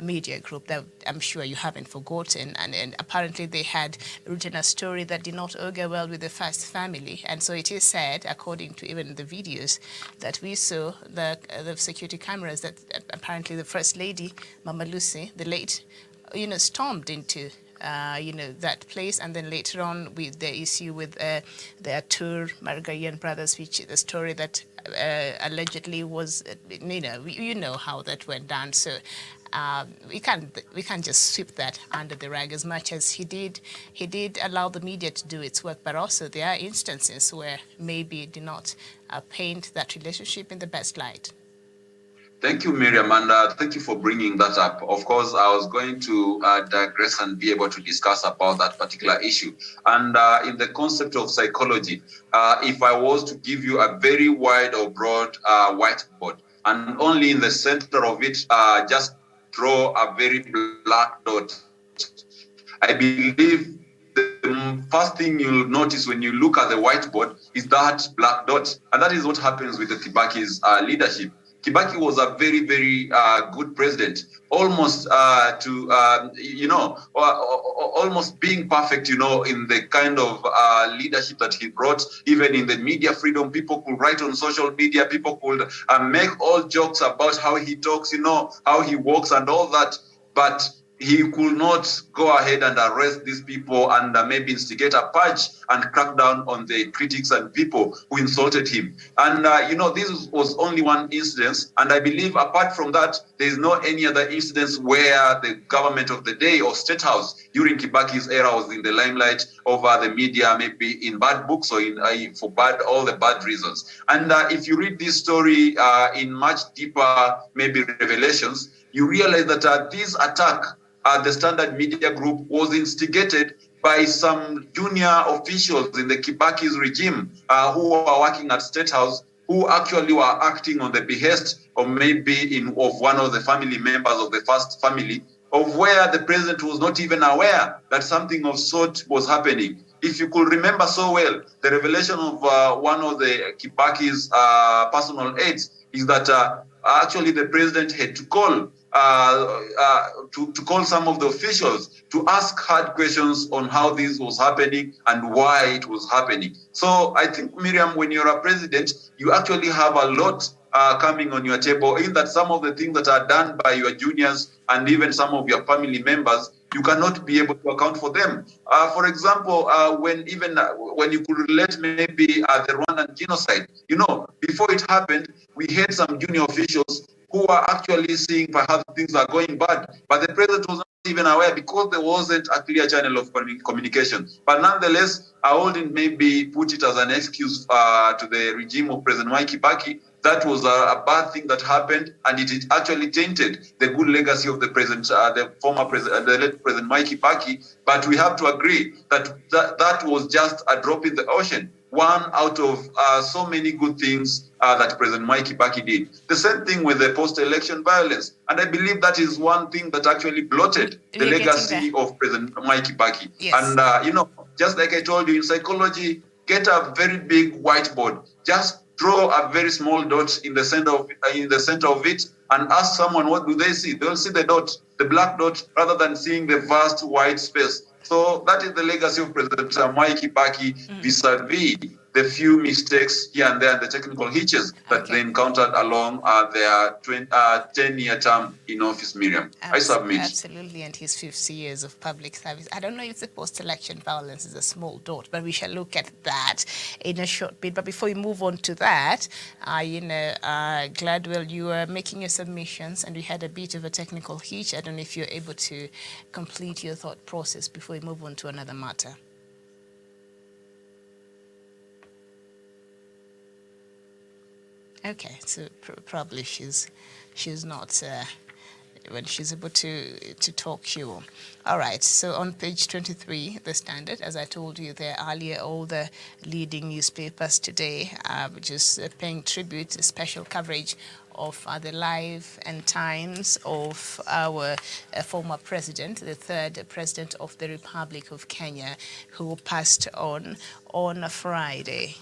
media group that I'm sure you haven't forgotten, and apparently they had written a story that did not augur well with the first family. And so it is said, according to even the videos that we saw, the security cameras, that apparently the First Lady, Mama Lucy, the late, stormed into that place, and then later on with the issue with the Atur Margarian brothers, which the story that allegedly was, how that went down. So we can't just sweep that under the rug, as much as he did allow the media to do its work, but also there are instances where maybe it did not paint that relationship in the best light. Thank you, Miriam, and thank you for bringing that up. Of course, I was going to digress and be able to discuss about that particular issue. And in the concept of psychology, if I was to give you a very wide or broad whiteboard, and only in the center of it, just draw a very black dot. I believe the first thing you'll notice when you look at the whiteboard is that black dot. And that is what happens with the Kibaki's leadership. Kibaki was a very, very good president, almost almost being perfect, in the kind of leadership that he brought. Even in the media freedom, people could write on social media, people could make all jokes about how he talks, how he walks and all that. But he could not go ahead and arrest these people and maybe instigate a purge and crack down on the critics and people who insulted him. And, this was only one incident. And I believe apart from that, there is no any other incidents where the government of the day or state house during Kibaki's era was in the limelight over the media, maybe in bad books or for all the bad reasons. And if you read this story in much deeper, maybe revelations, you realize that this attack the Standard Media Group was instigated by some junior officials in the Kibaki's regime who were working at State House, who actually were acting on the behest of maybe of one of the family members of the first family, of where the president was not even aware that something of sort was happening. If you could remember so well, the revelation of one of the Kibaki's personal aides is that actually the president had to call to call some of the officials to ask hard questions on how this was happening and why it was happening. So I think, Miriam, when you're a president, you actually have a lot coming on your table, in that some of the things that are done by your juniors and even some of your family members, you cannot be able to account for them. For example, when you could relate maybe the Rwandan genocide, before it happened, we had some junior officials who are actually seeing perhaps things are going bad, but the president was not even aware because there wasn't a clear channel of communication. But nonetheless, I wouldn't maybe put it as an excuse to the regime of President Mwai Kibaki. That was a bad thing that happened, and it actually tainted the good legacy of the president, the former president, the late President Mwai Kibaki. But we have to agree that was just a drop in the ocean, one out of so many good things that President Mwai Kibaki did. The same thing with the post-election violence. And I believe that is one thing that actually blotted the legacy of President Mwai Kibaki. Yes. And, just like I told you, in psychology, get a very big whiteboard. Just draw a very small dot in the center of it and ask someone, what do they see? They'll see the dot, the black dot, rather than seeing the vast white space. So that is the legacy of President Mwai Kibaki vis-a-vis the few mistakes here and there and the technical hitches that they encountered along their 10-year term in office, Miriam. I submit. Absolutely, and his 50 years of public service. I don't know if the post-election violence is a small dot, but we shall look at that in a short bit. But before we move on to that, Gladwell, you were making your submissions and we had a bit of a technical hitch. I don't know if you're able to complete your thought process before we move on to another matter. Okay, so probably she's not when she's able to talk to you. All right, so on page 23, The Standard, as I told you there earlier, all the leading newspapers today just paying tribute, special coverage of the life and times of our former president, the third president of the Republic of Kenya, who passed on a Friday.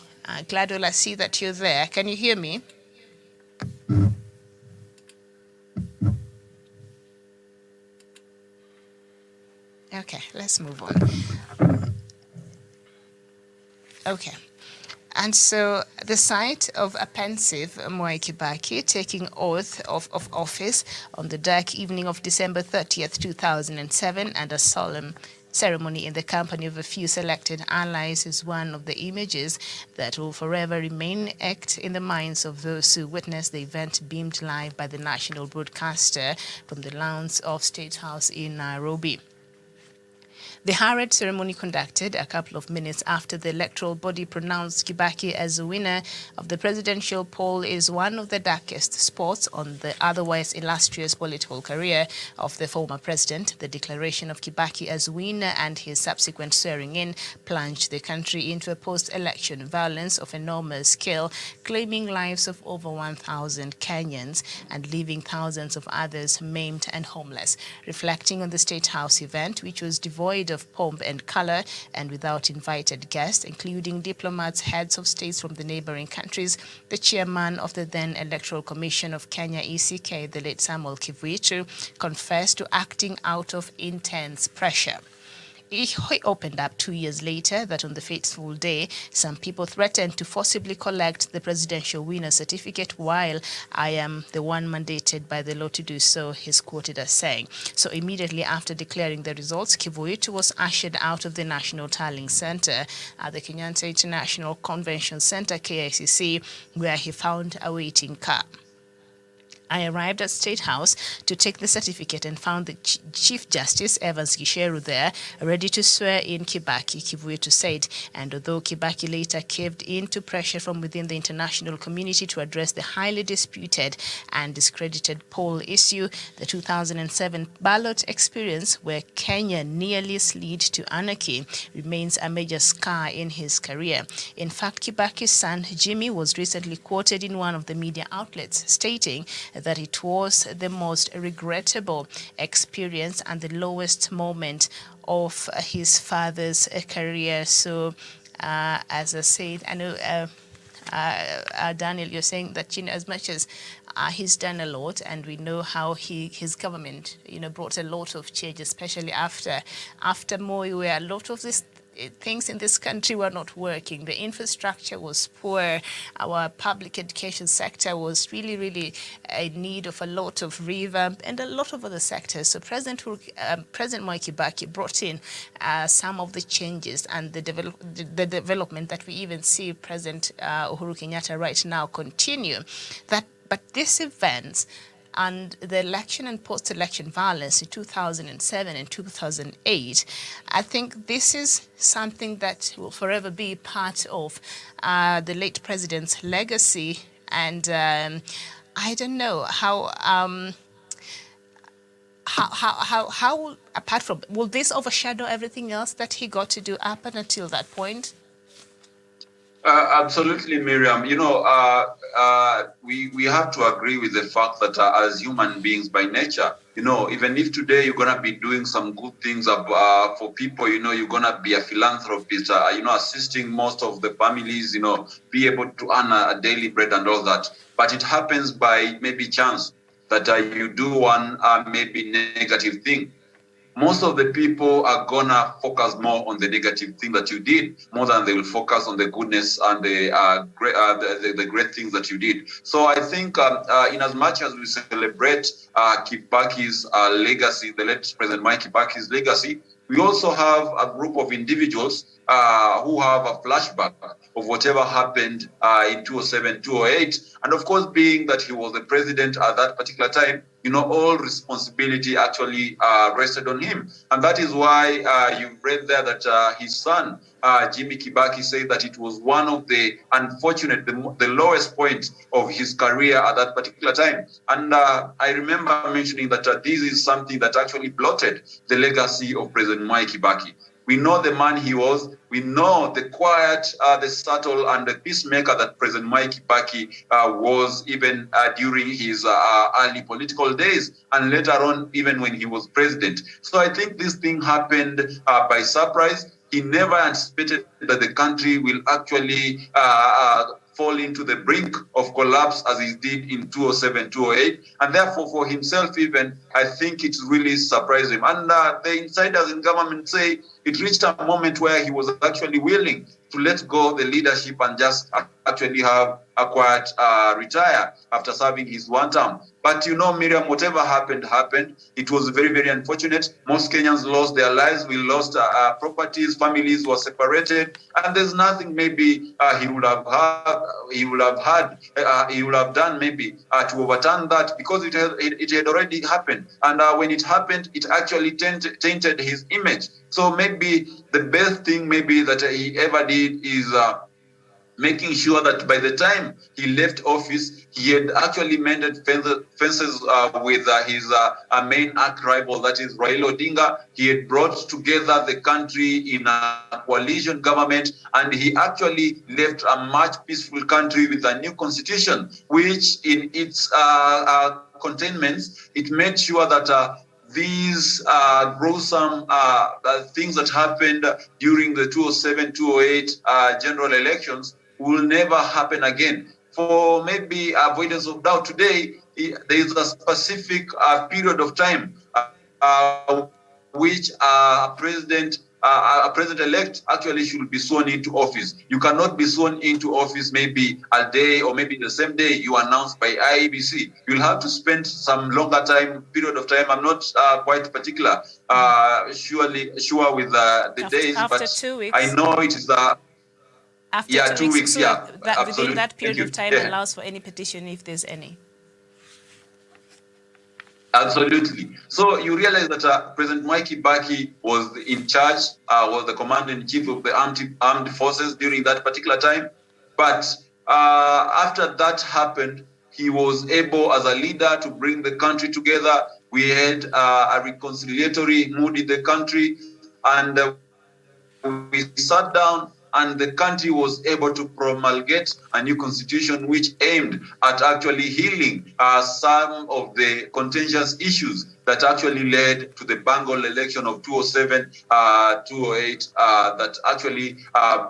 Gladwell, I see that you're there. Can you hear me? Okay, let's move on. Okay. And so the sight of a pensive Mwai Kibaki taking oath of office on the dark evening of December 30th, 2007, and a solemn ceremony in the company of a few selected allies is one of the images that will forever remain etched in the minds of those who witnessed the event, beamed live by the national broadcaster from the lawns of State House in Nairobi. The Harrod ceremony conducted a couple of minutes after the electoral body pronounced Kibaki as the winner of the presidential poll is one of the darkest spots on the otherwise illustrious political career of the former president. The declaration of Kibaki as winner and his subsequent swearing-in plunged the country into a post-election violence of enormous scale, claiming lives of over 1,000 Kenyans and leaving thousands of others maimed and homeless. Reflecting on the State House event, which was devoid of pomp and color and without invited guests, including diplomats, heads of states from the neighboring countries, the chairman of the then Electoral Commission of Kenya, ECK, the late Samuel Kivuitu, confessed to acting out of intense pressure. He opened up 2 years later that on the fateful day, some people threatened to forcibly collect the presidential winner certificate while I am the one mandated by the law to do so, he's quoted as saying. So immediately after declaring the results, Kivuitu was ushered out of the National Tallying Center at the Kenyatta International Convention Center, KICC, where he found a waiting car. I arrived at State House to take the certificate and found the Chief Justice Evans Gisheru there, ready to swear in Kibaki, Kivuitu said. And although Kibaki later caved in to pressure from within the international community to address the highly disputed and discredited poll issue, the 2007 ballot experience, where Kenya nearly slid to anarchy, remains a major scar in his career. In fact, Kibaki's son, Jimmy, was recently quoted in one of the media outlets stating that it was the most regrettable experience and the lowest moment of his father's career. So, as I said, I know, Daniel, you're saying that, as much as he's done a lot, and we know how his government, brought a lot of change, especially after Mwai, where a lot of these things in this country were not working. The infrastructure was poor. Our public education sector was really in need of a lot of revamp, and a lot of other sectors. So President Mwai Kibaki brought in some of the changes and the development that we even see President Uhuru Kenyatta right now continue. But these events and the election and post-election violence in 2007 and 2008, I think this is something that will forever be part of the late president's legacy. And I don't know how apart from, will this overshadow everything else that he got to do up until that point? Absolutely, Miriam. We have to agree with the fact that as human beings by nature, even if today you're going to be doing some good things for people, you're going to be a philanthropist, assisting most of the families, be able to earn a daily bread and all that. But it happens by maybe chance that you do one maybe negative thing. Most of the people are gonna focus more on the negative thing that you did, more than they will focus on the goodness and the great things that you did. So I think in as much as we celebrate Kibaki's legacy, the late President Mwai Kibaki's legacy, we also have a group of individuals who have a flashback of whatever happened in 2007, 2008. And of course, being that he was the president at that particular time, all responsibility actually rested on him. And that is why you read there that his son, Jimmy Kibaki, said that it was one of the unfortunate, the lowest point of his career at that particular time. And I remember mentioning that this is something that actually blotted the legacy of President Mwai Kibaki. We know the man he was. We know the quiet, the subtle, and the peacemaker that President Mwai Kibaki was even during his early political days, and later on, even when he was president. So I think this thing happened by surprise. He never anticipated that the country will actually fall into the brink of collapse as he did in 2007, 2008. And therefore, for himself even, I think it really surprised him. And the insiders in government say it reached a moment where he was actually willing to let go of the leadership and just actually have a quiet retire after serving his one term. But you know, Miriam, whatever happened, happened. It was very, very unfortunate. Most Kenyans lost their lives. We lost properties. Families were separated, and there's nothing maybe he would have done maybe to overturn that, because it had already happened. And when it happened, it actually tainted his image. So maybe the best thing maybe that he ever did is making sure that by the time he left office, he had actually mended fences with his main arch rival, that is Raila Odinga. He had brought together the country in a coalition government, and he actually left a much peaceful country with a new constitution, which in its containments, it made sure that these gruesome things that happened during the 2007-2008 general elections will never happen again. For maybe avoidance of doubt, today there is a specific period of time which a president-elect actually should be sworn into office. You cannot be sworn into office with a day or maybe the same day you announced by IEBC. You'll have to spend some longer period of time. I'm not quite particular, sure with the days, after but 2 weeks. I know it is after 2 weeks. So Yeah, that absolutely. within that period of time allows for any petition if there's any. Absolutely. So you realize that President Mwai Kibaki was in charge, was the commander-in-chief of the armed forces during that particular time. But after that happened, he was able as a leader to bring the country together. We had a reconciliatory mood in the country, and we sat down, and the country was able to promulgate a new constitution which aimed at actually healing some of the contentious issues that actually led to the bungled election of 2007, 2008, that actually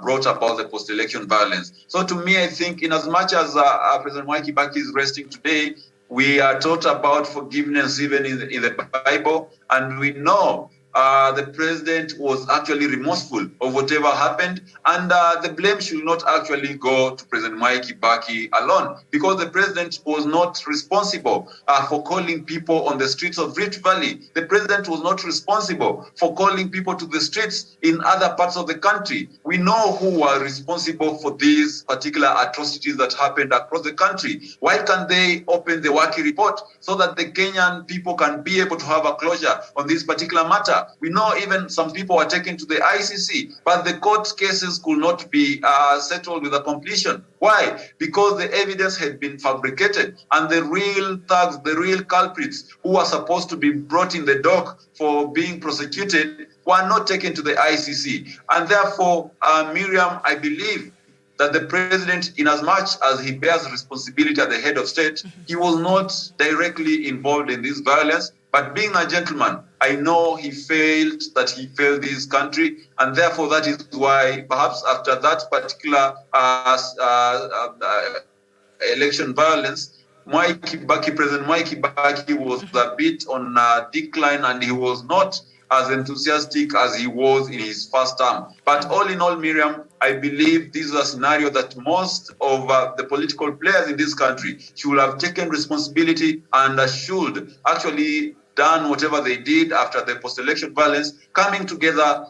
brought about the post-election violence. So to me, I think in as much as President Mwai Kibaki is resting today, we are taught about forgiveness even in the Bible, and we know the president was actually remorseful of whatever happened, and the blame should not actually go to President Mwai Kibaki alone, because the president was not responsible for calling people on the streets of Rift Valley. The president was not responsible for calling people to the streets in other parts of the country. We know who were responsible for these particular atrocities that happened across the country. Why can't they open the Waki report so that the Kenyan people can be able to have a closure on this particular matter? We know even some people were taken to the ICC, but the court cases could not be settled with a completion. Why? Because the evidence had been fabricated, and the real thugs, the real culprits who are supposed to be brought in the dock for being prosecuted were not taken to the ICC. And therefore, Miriam, I believe that the president, in as much as he bears responsibility at the head of state, he was not directly involved in this violence. But being a gentleman, I know he failed this country, and therefore that is why perhaps after that particular election violence, President Mwai Kibaki was a bit on a decline, and he was not as enthusiastic as he was in his first term. But all in all, Miriam, I believe this is a scenario that most of the political players in this country should have taken responsibility and should actually done whatever they did after the post-election violence, coming together,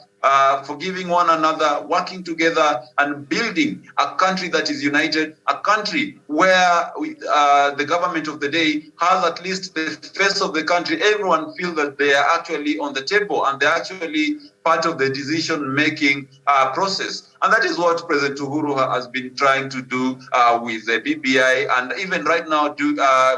forgiving one another, working together, and building a country that is united, a country where the government of the day has at least the face of the country. Everyone feels that they are actually on the table and they're actually part of the decision-making process. And that is what President Uhuru has been trying to do with the BBI. And even right now,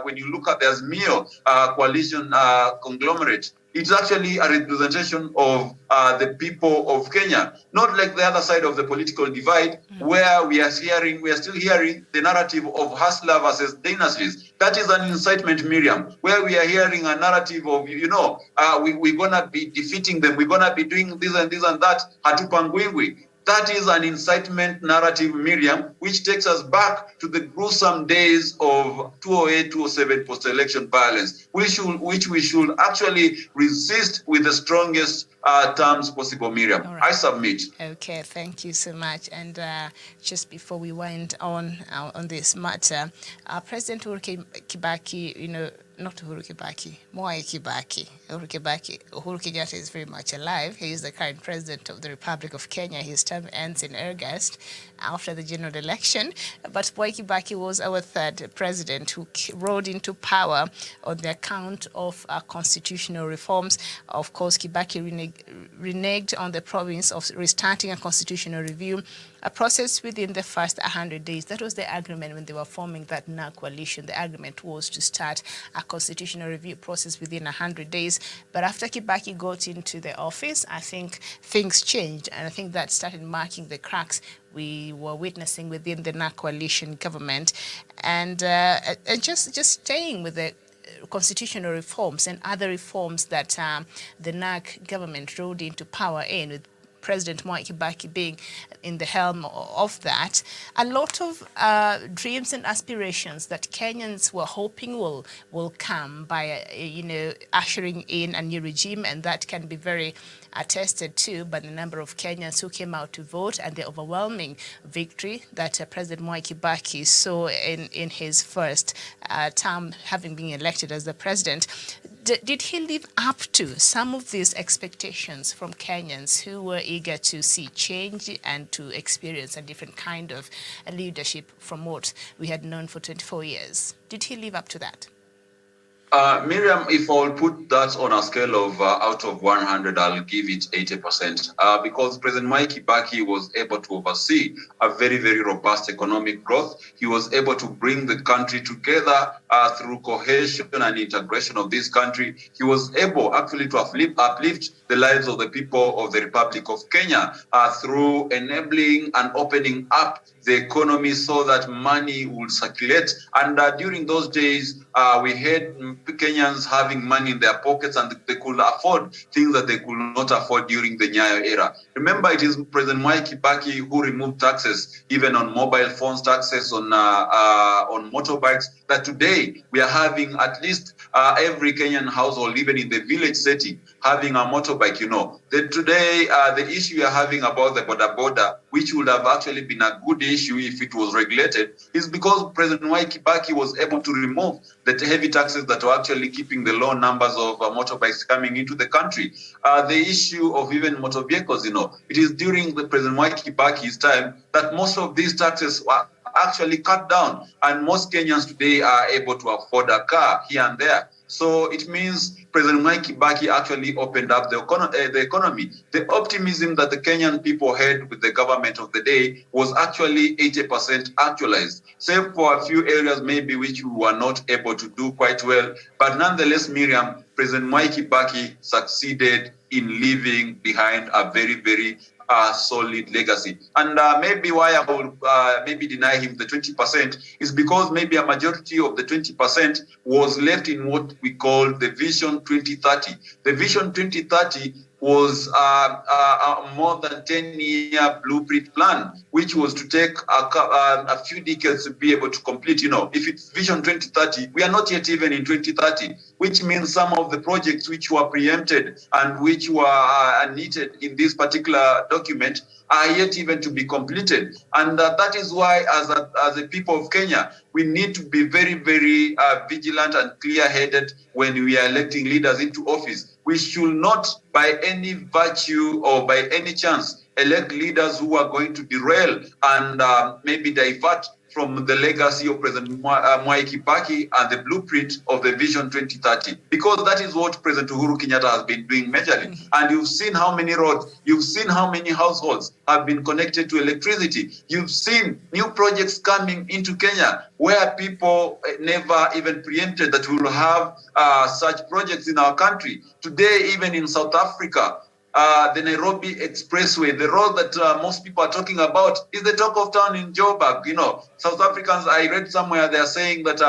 when you look at the Azimio coalition conglomerate, it's actually a representation of the people of Kenya, not like the other side of the political divide, where we are still hearing the narrative of hustler versus dynasties. That is an incitement, Miriam, where we are hearing a narrative of, we're going to be defeating them, we're going to be doing this and this and that, hatupangwingwi. That is an incitement narrative, Miriam, which takes us back to the gruesome days of 2008-2007 post-election violence, which we should actually resist with the strongest terms possible, Miriam. Right. I submit. Okay, thank you so much. And just before we wind on this matter, President Uhuru Kibaki, not Uhuru Kibaki, Mwai Kibaki. Uhuru Kenyatta is very much alive. He is the current president of the Republic of Kenya. His term ends in August after the general election. But Mwai Kibaki was our third president who rode into power on the account of constitutional reforms. Of course, Kibaki reneged on the province of restarting a constitutional review, a process within the first 100 days. That was the agreement when they were forming that NARC coalition. The agreement was to start a constitutional review process within 100 days. But after Kibaki got into the office, I think things changed. And I think that started marking the cracks we were witnessing within the NARC coalition government. And just staying with the constitutional reforms and other reforms that the NARC government rode into power in, with President Mwai Kibaki being in the helm of that, a lot of dreams and aspirations that Kenyans were hoping will come by, ushering in a new regime, and that can be very attested to by the number of Kenyans who came out to vote and the overwhelming victory that President Mwai Kibaki saw in his first term, having been elected as the president. Did he live up to some of these expectations from Kenyans who were eager to see change and to experience a different kind of leadership from what we had known for 24 years? Did he live up to that? Miriam, if I'll put that on a scale of out of 100, I'll give it 80%, because President Mwai Kibaki was able to oversee a very, very robust economic growth. He was able to bring the country together through cohesion and integration of this country. He was able actually to uplift the lives of the people of the Republic of Kenya through enabling and opening up the economy so that money would circulate. And during those days, we had Kenyans having money in their pockets, and they could afford things that they could not afford during the Nyayo era. Remember, it is President Mwai Kibaki who removed taxes, even on mobile phones, taxes on motorbikes, that today we are having at least every Kenyan household, even in the village setting, having a motorbike. Today, the issue we are having about the border, which would have actually been a good issue if it was regulated, is because President Mwai Kibaki was able to remove the heavy taxes that were actually keeping the low numbers of motorbikes coming into the country. The issue of even motor vehicles, it is during the President Mwai Kibaki's time that most of these taxes were actually cut down, and most Kenyans today are able to afford a car here and there. So it means President Mwai Kibaki actually opened up the economy. The optimism that the Kenyan people had with the government of the day was actually 80% actualized, save for a few areas maybe which we were not able to do quite well. But nonetheless, Miriam, President Mwai Kibaki succeeded in leaving behind a very, very solid legacy. And maybe why I will maybe deny him the 20% is because maybe a majority of the 20% was left in what we call the Vision 2030. The Vision 2030 was a more than 10-year blueprint plan, which was to take a few decades to be able to complete. If it's Vision 2030, we are not yet even in 2030, which means some of the projects which were preempted and which were needed in this particular document are yet even to be completed. And that is why, as a people of Kenya, we need to be very, very vigilant and clear-headed when we are electing leaders into office. We should not, by any virtue or by any chance, elect leaders who are going to derail and maybe divert from the legacy of President Mwai Kibaki and the blueprint of the Vision 2030. Because that is what President Uhuru Kenyatta has been doing majorly. And you've seen how many roads, you've seen how many households have been connected to electricity. You've seen new projects coming into Kenya where people never even preempted that we will have such projects in our country. Today, even in South Africa, the Nairobi Expressway, the road that most people are talking about, is the talk of town in Joburg. South Africans, I read somewhere, they are saying that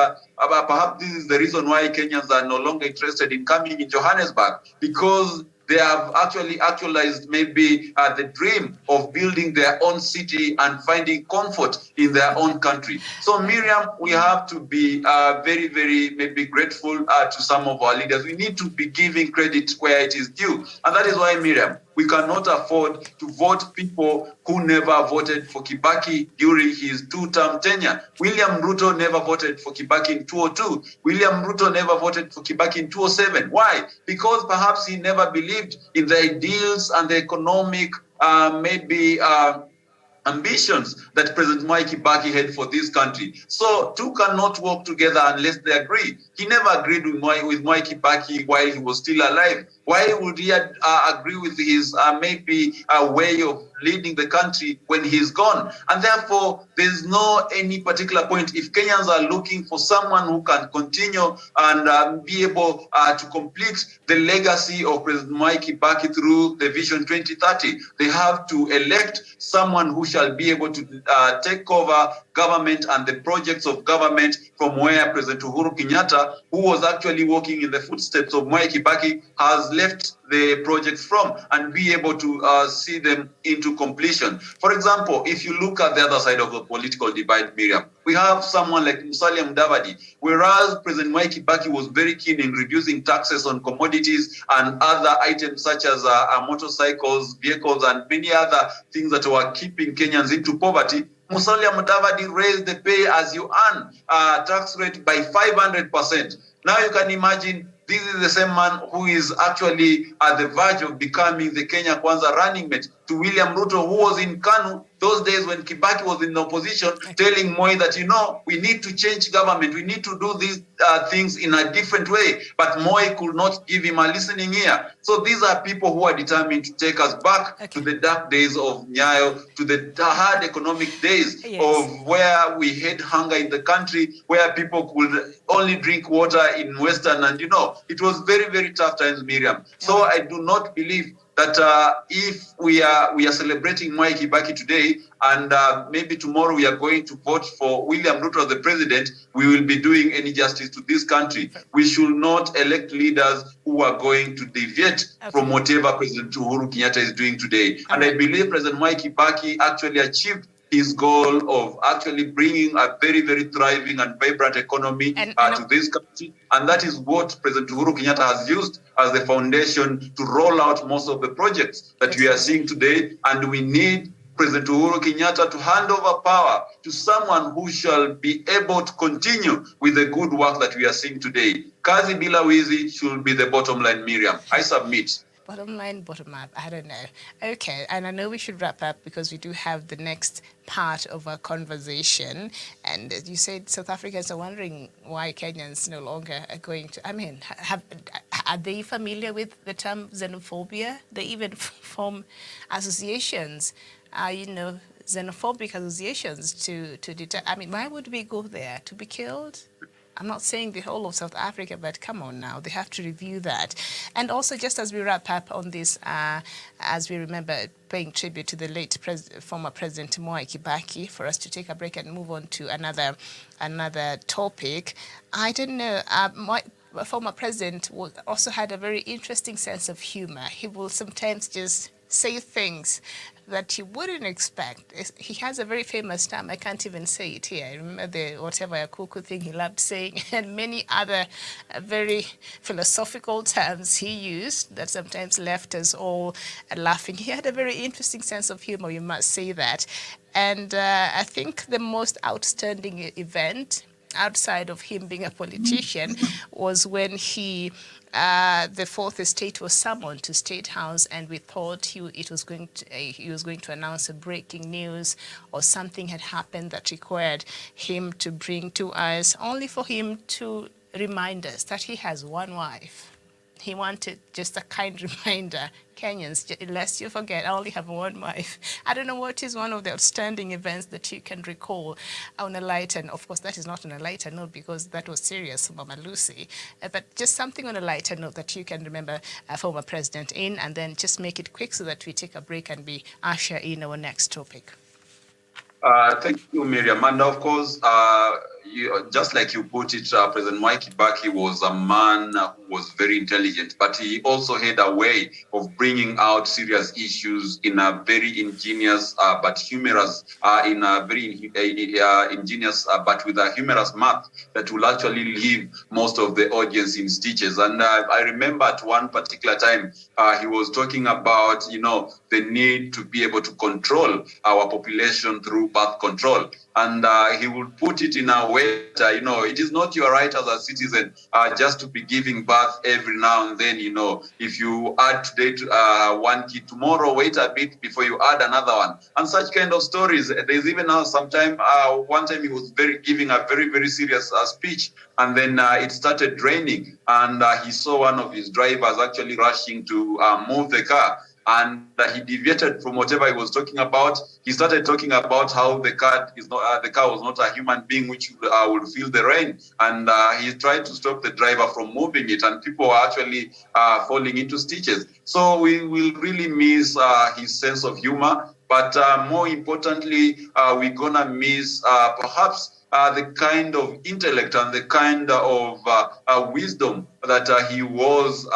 perhaps this is the reason why Kenyans are no longer interested in coming in Johannesburg, because They have actually actualized maybe the dream of building their own city and finding comfort in their own country. So Miriam, we have to be very, very maybe grateful to some of our leaders. We need to be giving credit where it is due. And that is why, Miriam, we cannot afford to vote people who never voted for Kibaki during his two-term tenure. William Ruto never voted for Kibaki in 2002. William Ruto never voted for Kibaki in 2007. Why? Because perhaps he never believed in the ideals and the economic ambitions that President Mwai Kibaki had for this country. So two cannot work together unless they agree. He never agreed with Mwai Kibaki while he was still alive. Why would he agree with his way of leading the country when he's gone? And therefore, there's no any particular point. If Kenyans are looking for someone who can continue and be able to complete the legacy of President Mwai Kibaki through the Vision 2030, they have to elect someone who shall be able to take over government and the projects of government from where President Uhuru Kenyatta, who was actually walking in the footsteps of Mwai Kibaki, has left the projects from, and be able to see them into completion. For example, if you look at the other side of the political divide, Miriam, we have someone like Musalia Mudavadi, whereas President Mwai Kibaki was very keen in reducing taxes on commodities and other items such as motorcycles, vehicles, and many other things that were keeping Kenyans into poverty. Musalia Mudavadi raised the pay as you earn tax rate by 500%. Now you can imagine this is the same man who is actually at the verge of becoming the Kenya Kwanza running mate to William Ruto, who was in Kanu those days when Kibaki was in the opposition, telling Moi that, we need to change government, we need to do these things in a different way. But Moi could not give him a listening ear. So these are people who are determined to take us back to the dark days of Nyayo, to the hard economic days of where we had hunger in the country, where people could only drink water in Western. And, it was very, very tough times, Miriam. So I do not believe that if we are celebrating Mwai Kibaki today, and maybe tomorrow we are going to vote for William Ruto as the president, we will be doing any justice to this country. We should not elect leaders who are going to deviate from whatever President Uhuru Kenyatta is doing today. And I believe President Mwai Kibaki actually achieved his goal of actually bringing a very, very thriving and vibrant economy to this country. And that is what President Uhuru Kenyatta has used as the foundation to roll out most of the projects that we are seeing today. And we need President Uhuru Kenyatta to hand over power to someone who shall be able to continue with the good work that we are seeing today. Kazi bila wizi should be the bottom line, Miriam. I submit. Bottom line, bottom up, I don't know. Okay, and I know we should wrap up because we do have the next part of our conversation. And you said South Africans are wondering why Kenyans no longer are going to, are they familiar with the term xenophobia? They even form associations, xenophobic associations to deter. Why would we go there? To be killed? I'm not saying the whole of South Africa, but come on now, they have to review that. And also, just as we wrap up on this, as we remember paying tribute to the late former President Mwai Kibaki, for us to take a break and move on to another topic. I don't know, former president also had a very interesting sense of humor. He will sometimes just say things that you wouldn't expect. He has a very famous term. I can't even say it here. I remember the whatever a cuckoo thing he loved saying, and many other very philosophical terms he used that sometimes left us all laughing. He had a very interesting sense of humor, you must say that. And I think the most outstanding event outside of him being a politician was when the fourth estate was summoned to State House, and we thought he was going to announce a breaking news or something had happened that required him to bring to us, only for him to remind us that he has one wife. He wanted just a kind reminder, Kenyans, lest you forget, I only have one wife. I don't know what is one of the outstanding events that you can recall on a lighter note. Of course, that is not on a lighter note because that was serious, Mama Lucy. But just something on a lighter note that you can remember a former president in, and then just make it quick so that we take a break and we usher in our next topic. Thank you, Miriam. And of course, just like you put it, President Mwai Kibaki was a man who was very intelligent, but he also had a way of bringing out serious issues in a very ingenious but humorous, ingenious but with a humorous math that will actually leave most of the audience in stitches. And I remember at one particular time, he was talking about, the need to be able to control our population through birth control. And he would put it in a way that, it is not your right as a citizen just to be giving birth every now and then. If you add today to, one kid, tomorrow wait a bit before you add another one. And such kind of stories. There's even one time he was giving a very, very serious speech, and then it started raining, and he saw one of his drivers actually rushing to move the car. And he deviated from whatever he was talking about. He started talking about how the car was not a human being which would feel the rain. And he tried to stop the driver from moving it, and people were actually falling into stitches. So we will really miss his sense of humor. But more importantly, we're going to miss perhaps the kind of intellect and the kind of wisdom that he was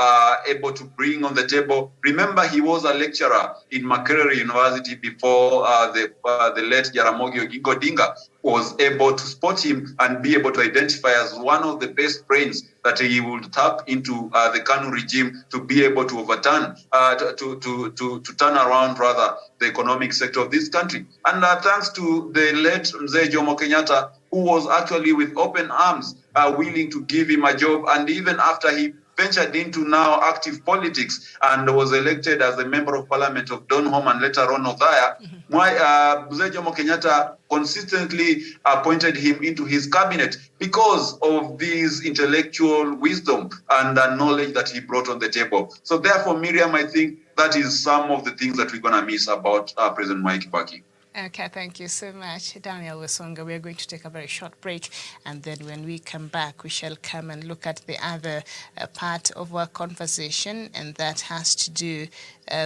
able to bring on the table. Remember, he was a lecturer in Makerere University before the late Jaramogi Oginga Odinga was able to spot him and be able to identify as one of the best brains that he would tap into the KANU regime to be able to overturn, to turn around rather the economic sector of this country. And thanks to the late Mzee Jomo Kenyatta, who was actually with open arms willing to give him a job, and even after he ventured into now active politics and was elected as a member of parliament of Donholm and later on Othaya, Mzee Jomo Kenyatta consistently appointed him into his cabinet because of this intellectual wisdom and knowledge that he brought on the table. So therefore, Miriam, I think that is some of the things that we're going to miss about President Mwai Kibaki. Okay, thank you so much, Daniel Wesonga. We are going to take a very short break, and then when we come back, we shall come and look at the other part of our conversation, and that has to do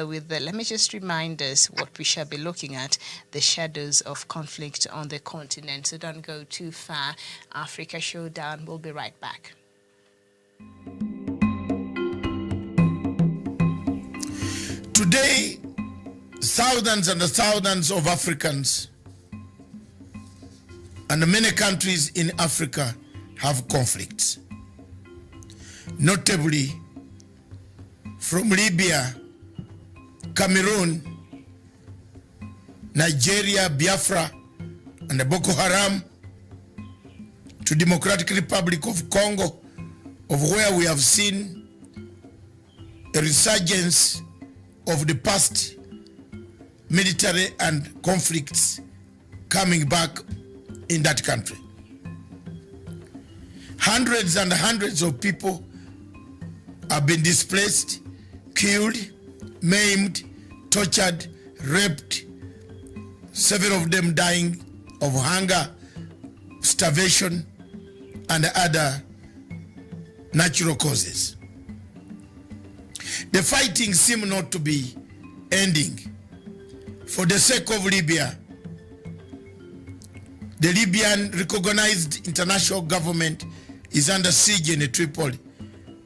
with let me just remind us what we shall be looking at, the shadows of conflict on the continent. So don't go too far. Africa Showdown, we'll be right back. Today, thousands and thousands of Africans and many countries in Africa have conflicts. Notably, from Libya, Cameroon, Nigeria, Biafra, and the Boko Haram, to Democratic Republic of Congo, of where we have seen a resurgence of the past military and conflicts coming back in that country. Hundreds and hundreds of people have been displaced, killed, maimed, tortured, raped, several of them dying of hunger, starvation, and other natural causes. The fighting seems not to be ending. For the sake of Libya, the Libyan recognized international government is under siege in Tripoli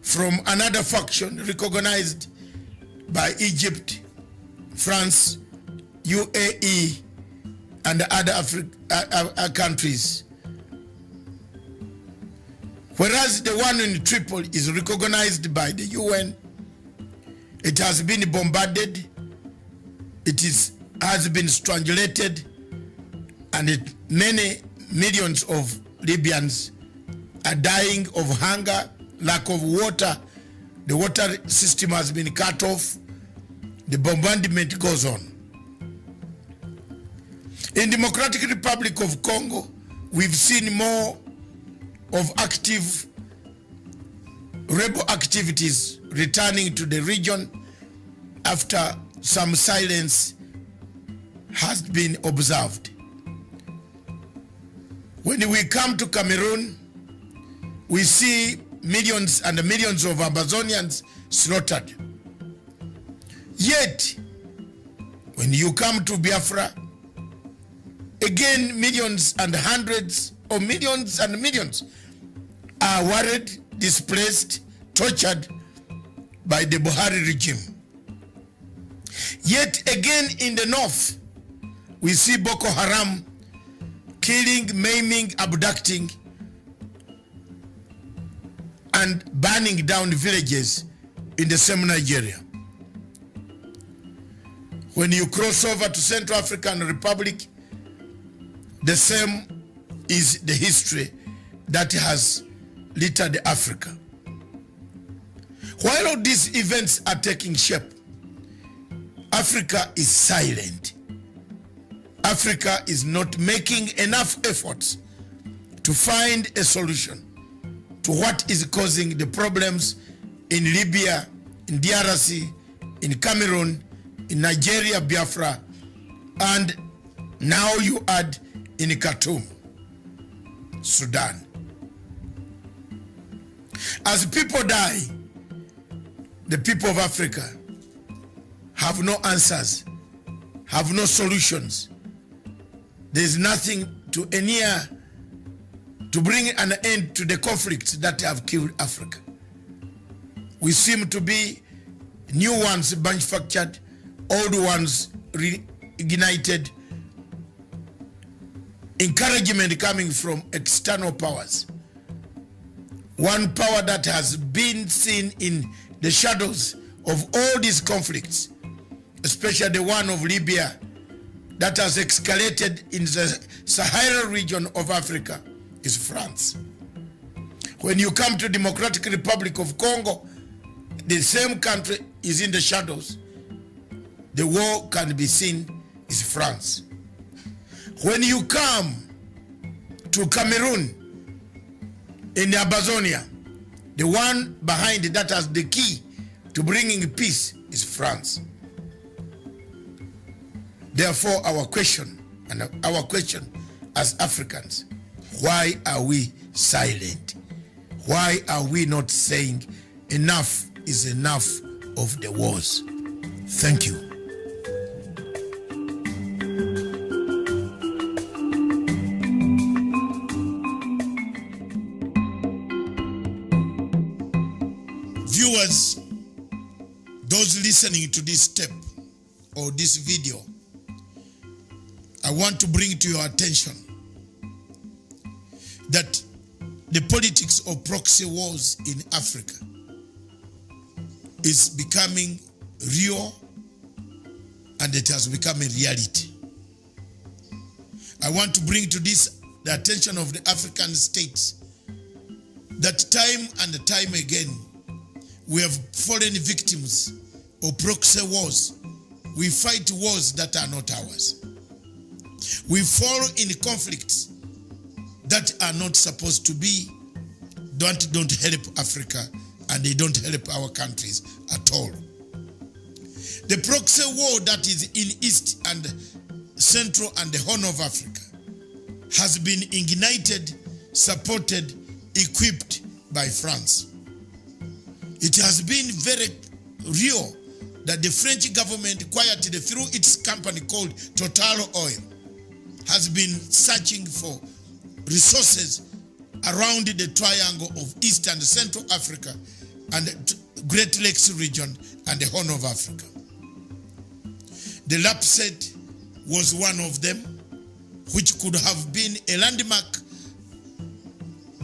from another faction recognized by Egypt, France, UAE, and other countries. Whereas the one in Tripoli is recognized by the UN, it has been bombarded, has been strangulated, and many millions of Libyans are dying of hunger, lack of water. The water system has been cut off. The bombardment goes on. In Democratic Republic of Congo, we've seen more of active rebel activities returning to the region after some silence has been observed. When we come to Cameroon, we see millions and millions of Amazonians slaughtered. Yet, when you come to Biafra, again millions and hundreds of millions and millions are worried, displaced, tortured by the Buhari regime. Yet again in the north, we see Boko Haram killing, maiming, abducting, and burning down villages in the same Nigeria. When you cross over to Central African Republic, the same is the history that has littered Africa. While all these events are taking shape, Africa is silent. Africa is not making enough efforts to find a solution to what is causing the problems in Libya, in DRC, in Cameroon, in Nigeria, Biafra, and now you add in Khartoum, Sudan. As people die, the people of Africa have no answers, have no solutions. There is nothing to endear to bring an end to the conflicts that have killed Africa. We seem to be new ones manufactured, old ones reignited, encouragement coming from external powers. One power that has been seen in the shadows of all these conflicts, especially the one of Libya that has escalated in the Sahara region of Africa, is France. When you come to Democratic Republic of Congo, the same country is in the shadows. The war can be seen is France. When you come to Cameroon, in Amazonia, the one behind that has the key to bringing peace is France. Therefore, our question as Africans, why are we silent? Why are we not saying enough is enough of the wars? Thank you. Viewers, those listening to this tape or this video, I want to bring to your attention that the politics of proxy wars in Africa is becoming real, and it has become a reality. I want to bring to this the attention of the African states that time and time again we have fallen victims of proxy wars. We fight wars that are not ours. We fall in conflicts that are not supposed to be, don't help Africa, and they don't help our countries at all. The proxy war that is in East and Central and the Horn of Africa has been ignited, supported, equipped by France. It has been very real that the French government, quietly through its company called Total Oil, has been searching for resources around the triangle of East and Central Africa and the Great Lakes region and the Horn of Africa. The LAPSET was one of them, which could have been a landmark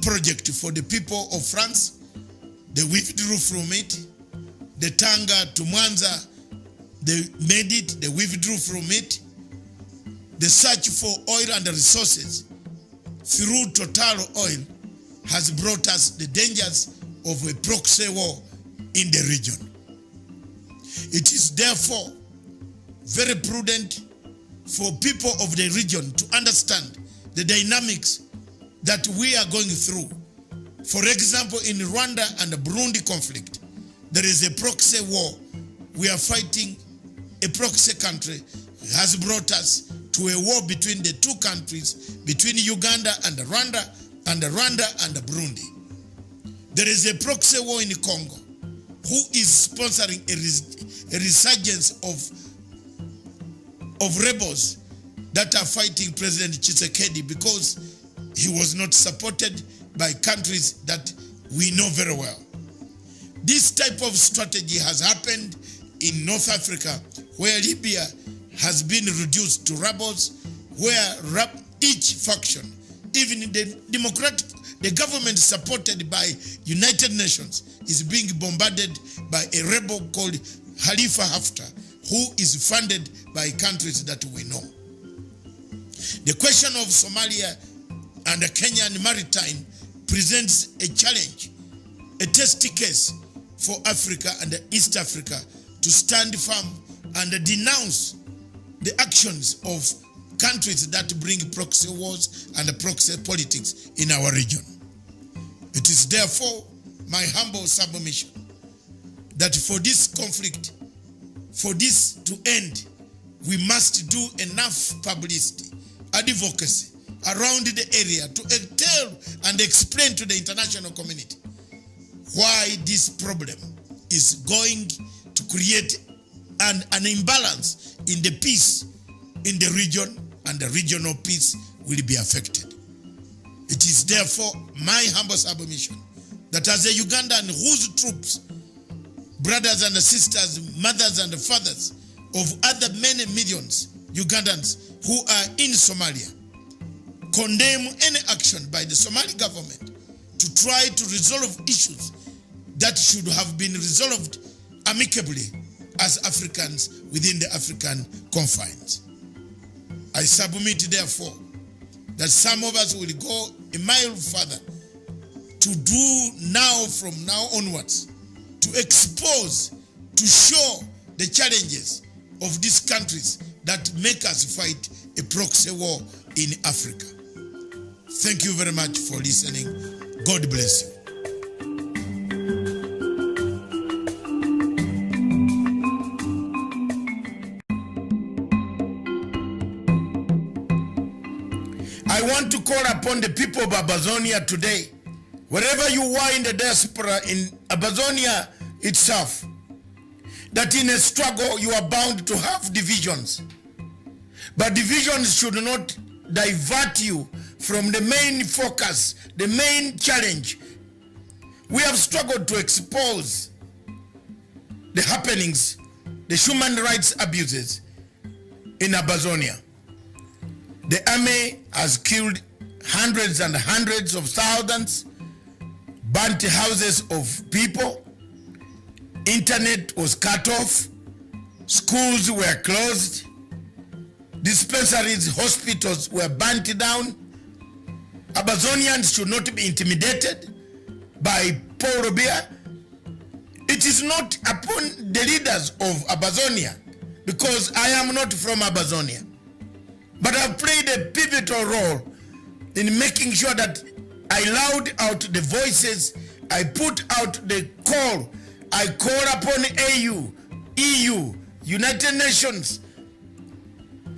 project for the people of France. They withdrew from it. The Tanga to Mwanza, they made it, they withdrew from it. The search for oil and resources through Total Oil has brought us the dangers of a proxy war in the region. It is therefore very prudent for people of the region to understand the dynamics that we are going through. For example, in Rwanda and the Burundi conflict, there is a proxy war. We are fighting a proxy country. It has brought us to a war between the two countries, between Uganda and Rwanda and Burundi. There is a proxy war in Congo who is sponsoring a resurgence of rebels that are fighting President Tshisekedi because he was not supported by countries that we know very well. This type of strategy has happened in North Africa, where Libya has been reduced to rebels, where each faction, even the government supported by United Nations, is being bombarded by a rebel called Khalifa Haftar, who is funded by countries that we know. The question of Somalia and the Kenyan maritime presents a challenge, a test case for Africa and East Africa to stand firm and denounce the actions of countries that bring proxy wars and proxy politics in our region. It is therefore my humble submission that for this conflict, for this to end, we must do enough publicity, advocacy around the area to tell and explain to the international community why this problem is going to create an imbalance in the peace in the region, and the regional peace will be affected. It is therefore my humble submission that as a Ugandan whose troops, brothers and sisters, mothers and fathers of other many millions Ugandans who are in Somalia, condemn any action by the Somali government to try to resolve issues that should have been resolved amicably as Africans within the African confines. I submit therefore that some of us will go a mile further to do now, from now onwards, to expose, to show the challenges of these countries that make us fight a proxy war in Africa. Thank you very much for listening. God bless you. I want to call upon the people of Abazonia today, wherever you are in the diaspora in Abazonia itself, that in a struggle you are bound to have divisions. But divisions should not divert you from the main focus, the main challenge. We have struggled to expose the happenings, the human rights abuses in Abazonia. The army has killed hundreds and hundreds of thousands, burnt houses of people, internet was cut off, schools were closed, dispensaries, hospitals were burnt down. Abazonians should not be intimidated by Paul Robia. It is not upon the leaders of Abazonia, because I am not from Abazonia, but I've played a pivotal role in making sure that I loud out the voices, I put out the call, I call upon AU, EU, United Nations,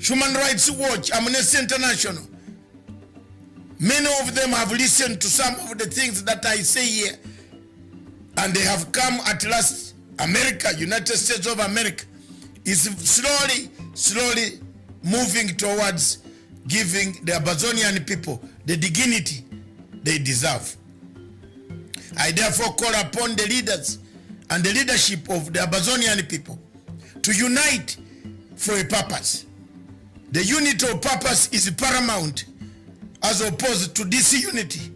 Human Rights Watch, Amnesty International. Many of them have listened to some of the things that I say here, and they have come at last. America, United States of America, is slowly moving towards giving the Abazonian people the dignity they deserve. I therefore call upon the leaders and the leadership of the Abazonian people to unite for a purpose. The unity of purpose is paramount, as opposed to disunity,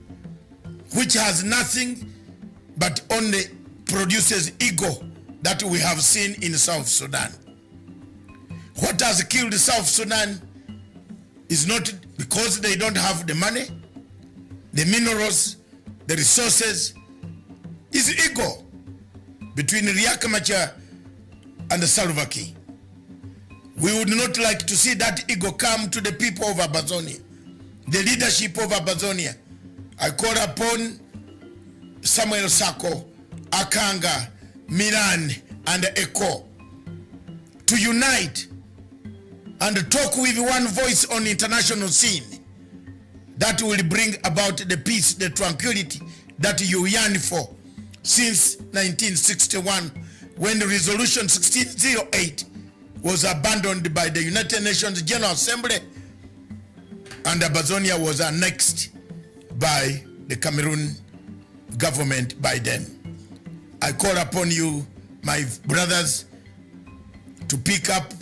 which has nothing but only produces ego that we have seen in South Sudan. What has killed South Sudan is not because they don't have the money, the minerals, the resources. Is ego between Riek Machar and Salva Kiir. We would not like to see that ego come to the people of Abazonia, the leadership of Abazonia. I call upon Samuel Sako, Akanga, Miran, and Eko to unite and talk with one voice on the international scene that will bring about the peace, the tranquility that you yearn for since 1961, when the Resolution 1608 was abandoned by the United Nations General Assembly and Abazonia was annexed by the Cameroon government by then. I call upon you, my brothers, to pick up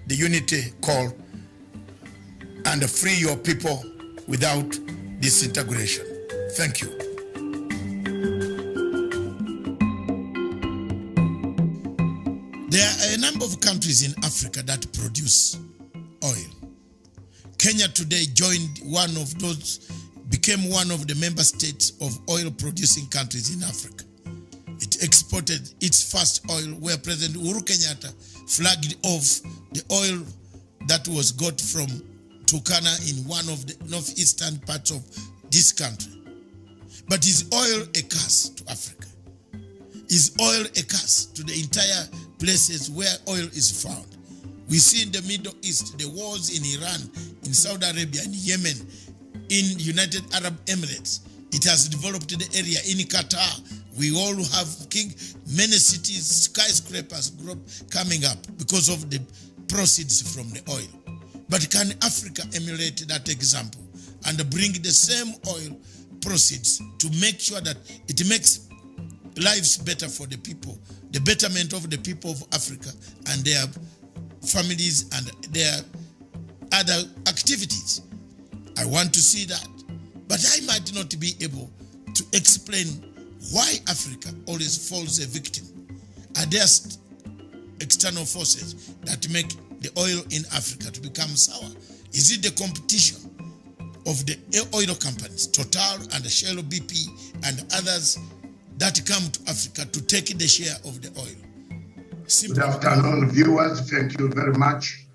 the unity call and free your people without disintegration. Thank you. There are a number of countries in Africa that produce oil. Kenya today became one of the member states of oil producing countries in Africa. It exported its first oil, where President Uhuru Kenyatta flagged off the oil that was got from Turkana in one of the northeastern parts of this country. But is oil a curse to Africa? Is oil a curse to the entire places where oil is found? We see in the Middle East, the wars in Iran, in Saudi Arabia, in Yemen, in United Arab Emirates. It has developed the area in Qatar. We all have many cities, skyscrapers coming up because of the proceeds from the oil. But can Africa emulate that example and bring the same oil proceeds to make sure that it makes lives better for the people, the betterment of the people of Africa and their families and their other activities? I want to see that. But I might not be able to explain why Africa always falls a victim. Are there external forces that make the oil in Africa to become sour? Is it the competition of the oil companies, Total and Shell BP and others, that come to Africa to take the share of the oil? Good afternoon, viewers. Thank you very much,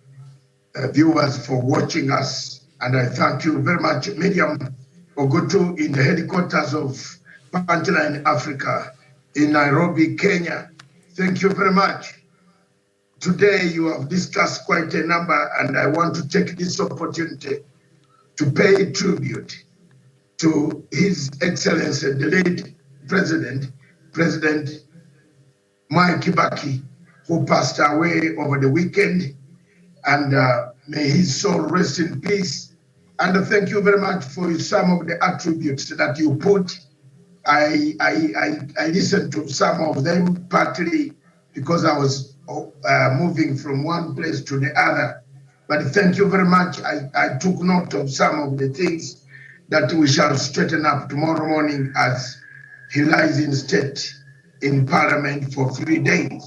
viewers, for watching us. And I thank you very much, Miriam Ogutu, in the headquarters of Punchline Africa in Nairobi, Kenya. Thank you very much. Today you have discussed quite a number, and I want to take this opportunity to pay tribute to His Excellency, the late President Mwai Kibaki, who passed away over the weekend, and may his soul rest in peace. And thank you very much for some of the attributes that you put. I listened to some of them, partly because I was moving from one place to the other. But thank you very much. I took note of some of the things that we shall straighten up tomorrow morning as he lies in state in Parliament for 3 days.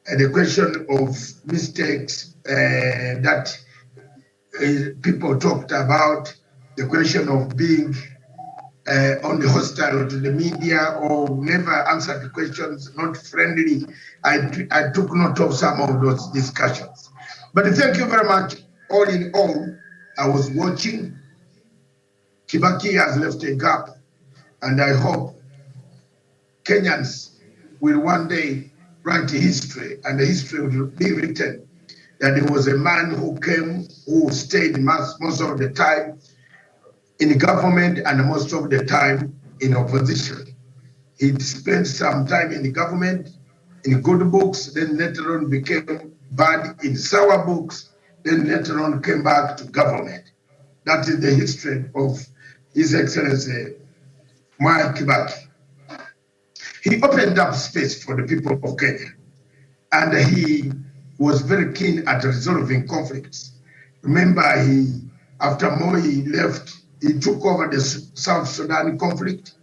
The question of mistakes that people talked about, the question of being only hostile to the media or never answered the questions, not friendly. I took note of some of those discussions. But thank you very much. All in all, I was watching. Kibaki has left a gap, and I hope Kenyans will one day write history, and the history will be written that there was a man who came, who stayed most of the time in government and most of the time in opposition. He spent some time in the government, in good books, then later on became bad in sour books, then later on came back to government. That is the history of His Excellency Mwai Kibaki. He opened up space for the people of Kenya, and he was very keen at resolving conflicts. Remember, after Mwai left, he took over the South Sudan conflict,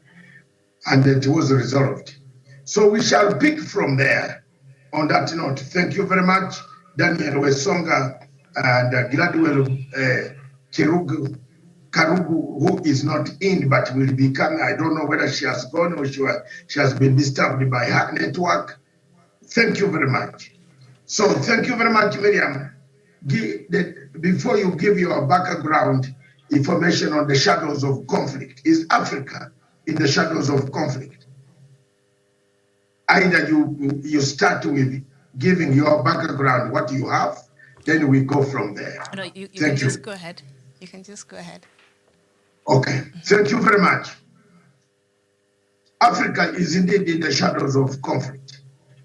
and it was resolved. So we shall pick from there. On that note, thank you very much, Daniel Wesonga and Gladwell Karugu, who is not in but will be coming. I don't know whether she has gone or she has been disturbed by her network. Thank you very much. So thank you very much, Miriam. Before you give your background information on the shadows of conflict, is Africa in the shadows of conflict? Either you start with giving your background, what you have, then we go from there. No, you can just go ahead. You can just go ahead. Okay, thank you very much. Africa is indeed in the shadows of conflict.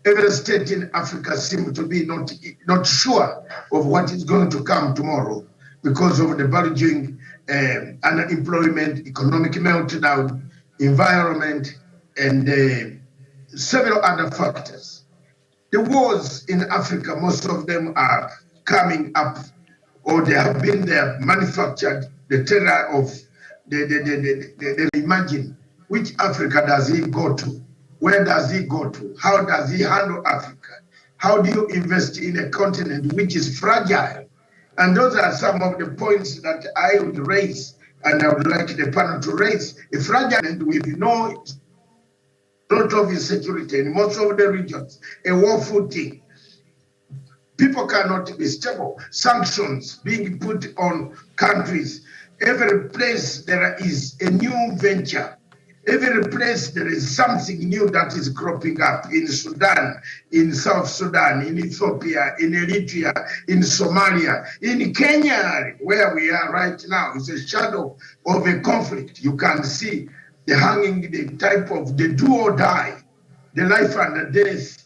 Every state in Africa seems to be not sure of what is going to come tomorrow because of the bulging unemployment, economic meltdown, environment, and several other factors. The wars in Africa, most of them are coming up, or they have been there, manufactured. The terror of the imagine, which Africa does he go to? Where does he go to? How does he handle Africa? How do you invest in a continent which is fragile? And those are some of the points that I would raise, and I would like the panel to raise. A fragile and with no lot of insecurity in most of the regions, a war footing. People cannot be stable. Sanctions being put on countries. Every place there is a new venture. Every place there is something new that is cropping up in Sudan, in South Sudan, in Ethiopia, in Eritrea, in Somalia, in Kenya, where we are right now. It's a shadow of a conflict. You can see the hanging, the type of the do or die, the life and the death.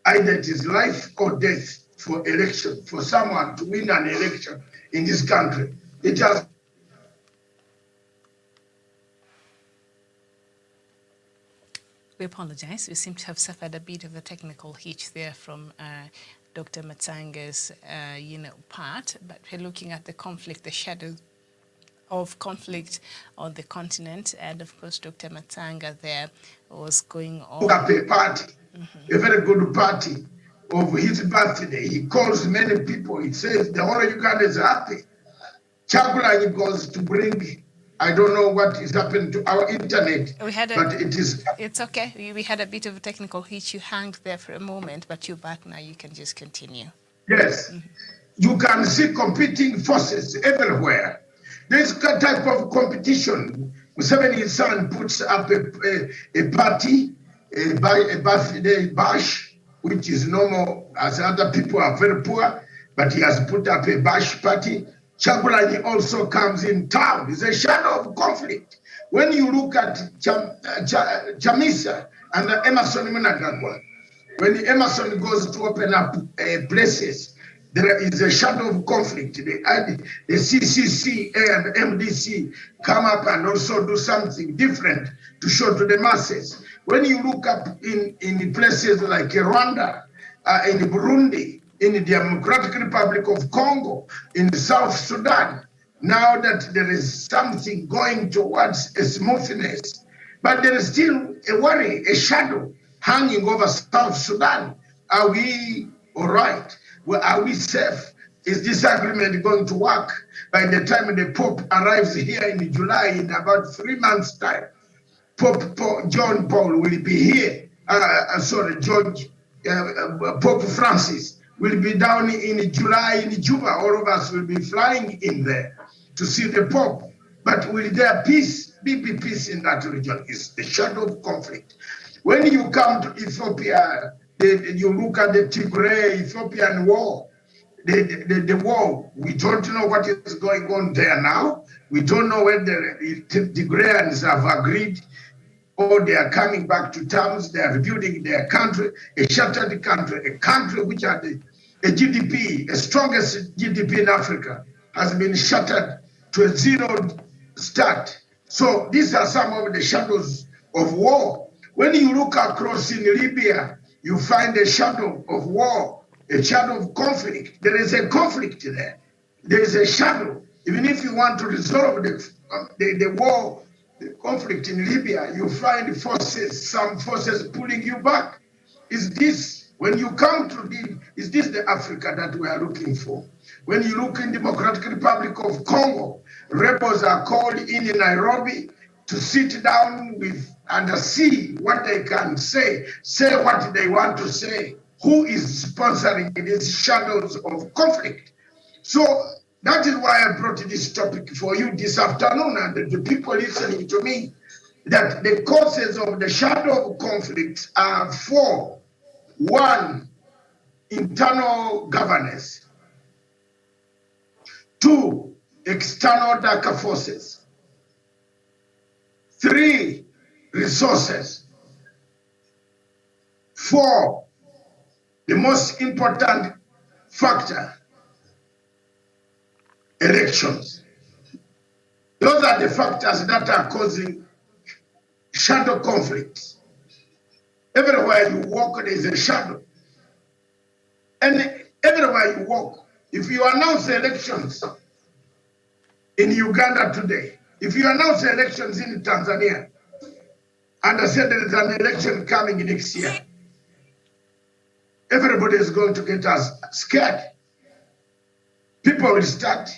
Either it is life or death for election, for someone to win an election in this country. It has We apologize. We seem to have suffered a bit of a technical hitch there from Dr. Matsanga's, part, but we're looking at the conflict, the shadow of conflict on the continent, and of course, Dr. Matsanga there was going on. a party, a very good party of his birthday. He calls many people. He says the whole Uganda is happy. Chagulanyi goes to bring, I don't know what is happening to our internet, but it is. It's okay. We had a bit of a technical hitch. You hung there for a moment, but you're back now. You can just continue. Yes. You can see competing forces everywhere. This type of competition, Museveni's son puts up a party, a birthday bash, which is normal as other people are very poor, but he has put up a bash party. Chagulanyi also comes in town. It's a shadow of conflict. When you look at Chamisa and Emerson Mnangagwa, when Emerson goes to open up places, there is a shadow of conflict. The CCC and MDC come up and also do something different to show to the masses. When you look up in places like Rwanda, in Burundi, in the Democratic Republic of Congo, in South Sudan, now that there is something going towards a smoothness, but there is still a worry, a shadow hanging over South Sudan. Are we all right? Well, are we safe? Is this agreement going to work? By the time the Pope arrives here in July, in about 3 months' time, Pope John Paul will be here. Pope Francis will be down in July in Juba. All of us will be flying in there to see the Pope. But will there be peace in that region? It's the shadow of conflict. When you come to Ethiopia, you look at the Tigray-Ethiopian war, the war, we don't know what is going on there now. We don't know whether the Tigrayans have agreed or they are coming back to terms. They are rebuilding their country, a shattered country, a country which had a GDP, the strongest GDP in Africa, has been shattered to a zero start. So these are some of the shadows of war. When you look across in Libya, you find a shadow of war, a shadow of conflict. There is a conflict there. There is a shadow. Even if you want to resolve the war, the conflict in Libya, you find forces, some forces pulling you back. Is this, when you come to is this the Africa that we are looking for? When you look in Democratic Republic of Congo, rebels are called in Nairobi to sit down with and see what they can say what they want to say. Who is sponsoring these shadows of conflict? So that is why I brought this topic for you this afternoon, and the people listening to me, that the causes of the shadow of conflict are 4. 1, internal governance. 2, external darker forces. 3, resources. 4, the most important factor, elections. Those are the factors that are causing shadow conflicts. Everywhere you walk, there is a shadow. And everywhere you walk, if you announce elections in Uganda today, if you announce elections in Tanzania, and I said there is an election coming next year, everybody is going to get us scared. People will start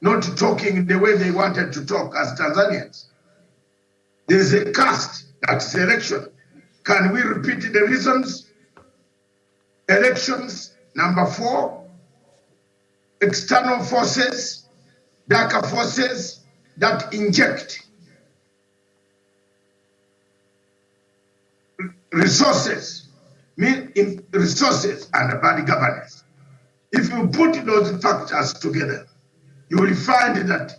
not talking the way they wanted to talk as Tanzanians. There's a cast, that's election. Can we repeat the reasons? Elections, number 4, external forces, darker forces that inject resources and bad governance. If you put those factors together, you will find that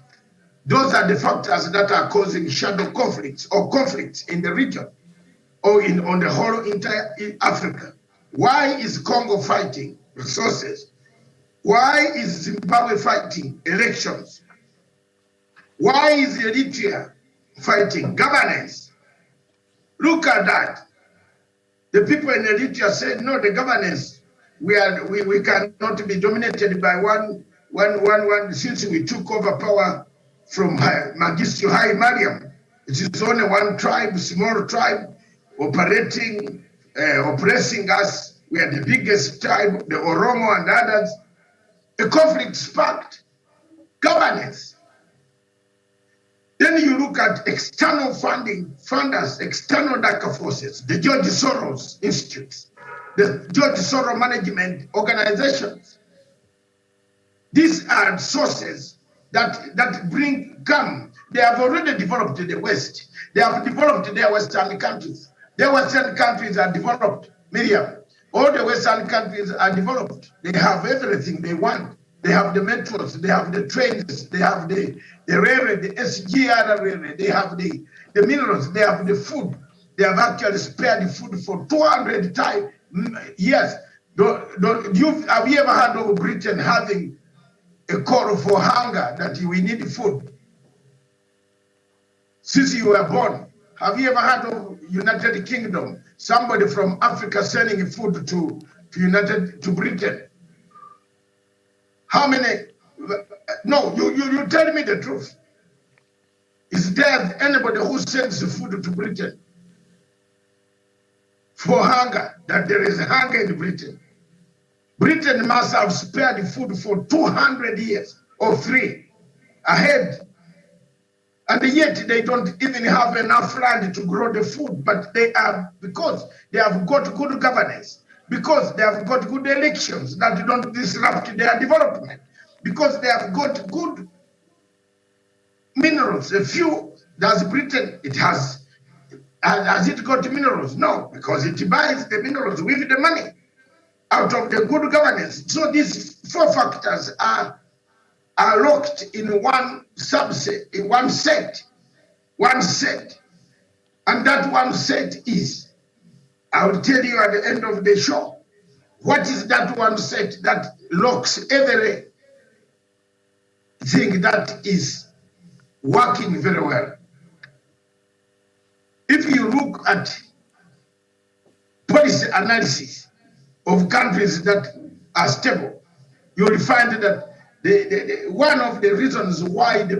those are the factors that are causing shadow conflicts or conflicts in the region or on the whole entire Africa. Why is Congo fighting resources? Why is Zimbabwe fighting elections? Why is Eritrea fighting governance? Look at that. The people in Eritrea said, no, the governance, we cannot be dominated by one, since we took over power from Magistu Hai Mariam. It is only one tribe, small tribe, oppressing us. We are the biggest tribe, the Oromo and others. A conflict sparked governance. Then you look at external funders, external darker forces, the George Soros Institutes, the George Soros Management Organizations. These are sources that come. They have already developed in the West. They have developed their Western countries. Their Western countries are developed, Miriam. All the Western countries are developed. They have everything they want. They have the metros, they have the trains, they have the railway, the SGR railway, they have the minerals, they have the food. They have actually spared the food for 200 years. Have you ever heard of Britain having a call for hunger that we need food? Since you were born, have you ever heard of United Kingdom? Somebody from Africa sending food to Britain? How many? No, you tell me the truth. Is there anybody who sends food to Britain for hunger, that there is hunger in Britain? Britain must have spared food for 200 years or 3 ahead. And yet they don't even have enough land to grow the food, but because they have got good governance, because they have got good elections that don't disrupt their development, because they have got good minerals. A few, does Britain, has it got minerals? No, because it buys the minerals with the money out of the good governance. So these 4 factors are locked in one subset, in one set. And that one set is, I will tell you at the end of the show, what is that one set that locks everything that is working very well? If you look at policy analysis of countries that are stable, you will find that one of the reasons why the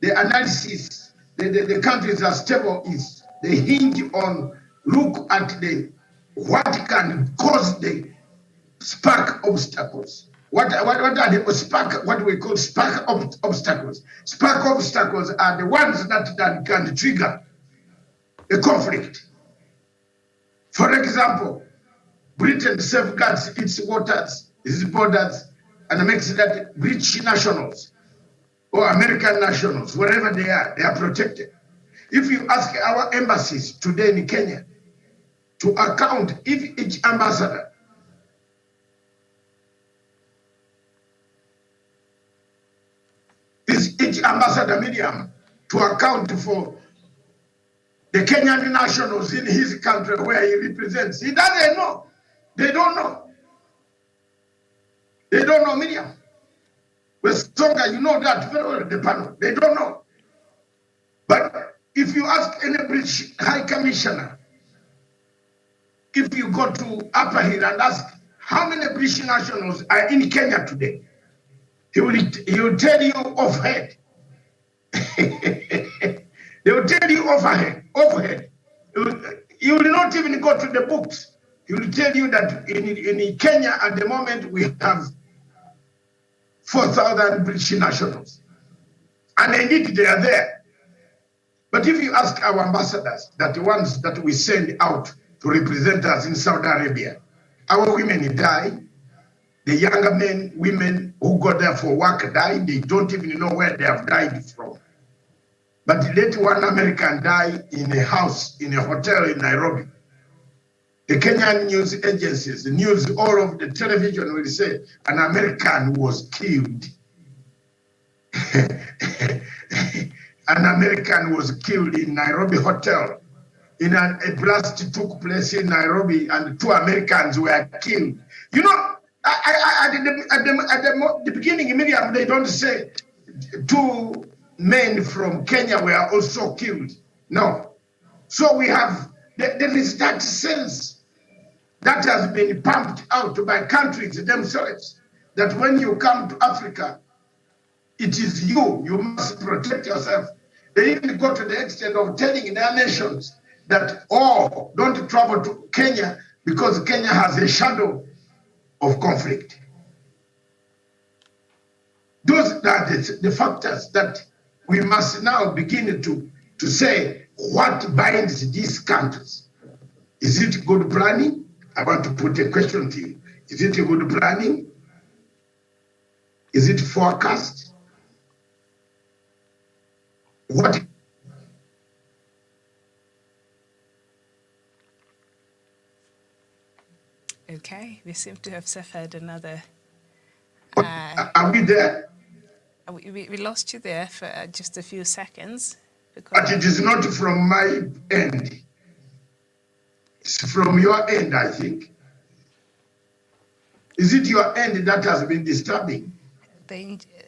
analysis, the countries are stable is they hinge on, look at what can cause the spark obstacles. What are the spark? What we call spark obstacles. Spark obstacles are the ones that can trigger a conflict. For example, Britain safeguards its waters, its borders, and makes that British nationals or American nationals, wherever they are protected. If you ask our embassies today in Kenya to account, if each ambassador Miriam to account for the Kenyan nationals in his country where he represents, he doesn't know. They don't know. They don't know, Miriam. With Songa, you know that very well, the panel. They don't know. But if you ask any British High Commissioner, if you go to Upper Hill and ask how many British nationals are in Kenya today, he will tell you offhand. They will tell you overhead. You will not even go to the books. He will tell you that in Kenya at the moment we have 4,000 British nationals. And indeed they are there. But if you ask our ambassadors, that the ones that we send out to represent us in Saudi Arabia, our women die. The younger men, women who go there for work die. They don't even know where they have died from. But let one American die in a house, in a hotel in Nairobi. The Kenyan news agencies, the news all over the television will say an American was killed. An American was killed in Nairobi hotel. A blast took place in Nairobi and 2 Americans were killed. You know, at the beginning, Miriam, they don't say 2 men from Kenya were also killed. No. So we have, there is that sense that has been pumped out by countries themselves, that when you come to Africa, it is you must protect yourself. They even go to the extent of telling their nations that, oh, don't travel to Kenya because Kenya has a shadow of conflict. Those are the factors that we must now begin to say what binds these countries. Is it good planning? I want to put a question to you. Is it a good planning? Is it forecast? What? Okay, we seem to have suffered another. Are we there? We lost you there for just a few seconds. But it is not from my end. It's from your end, I think. Is it your end that has been disturbing?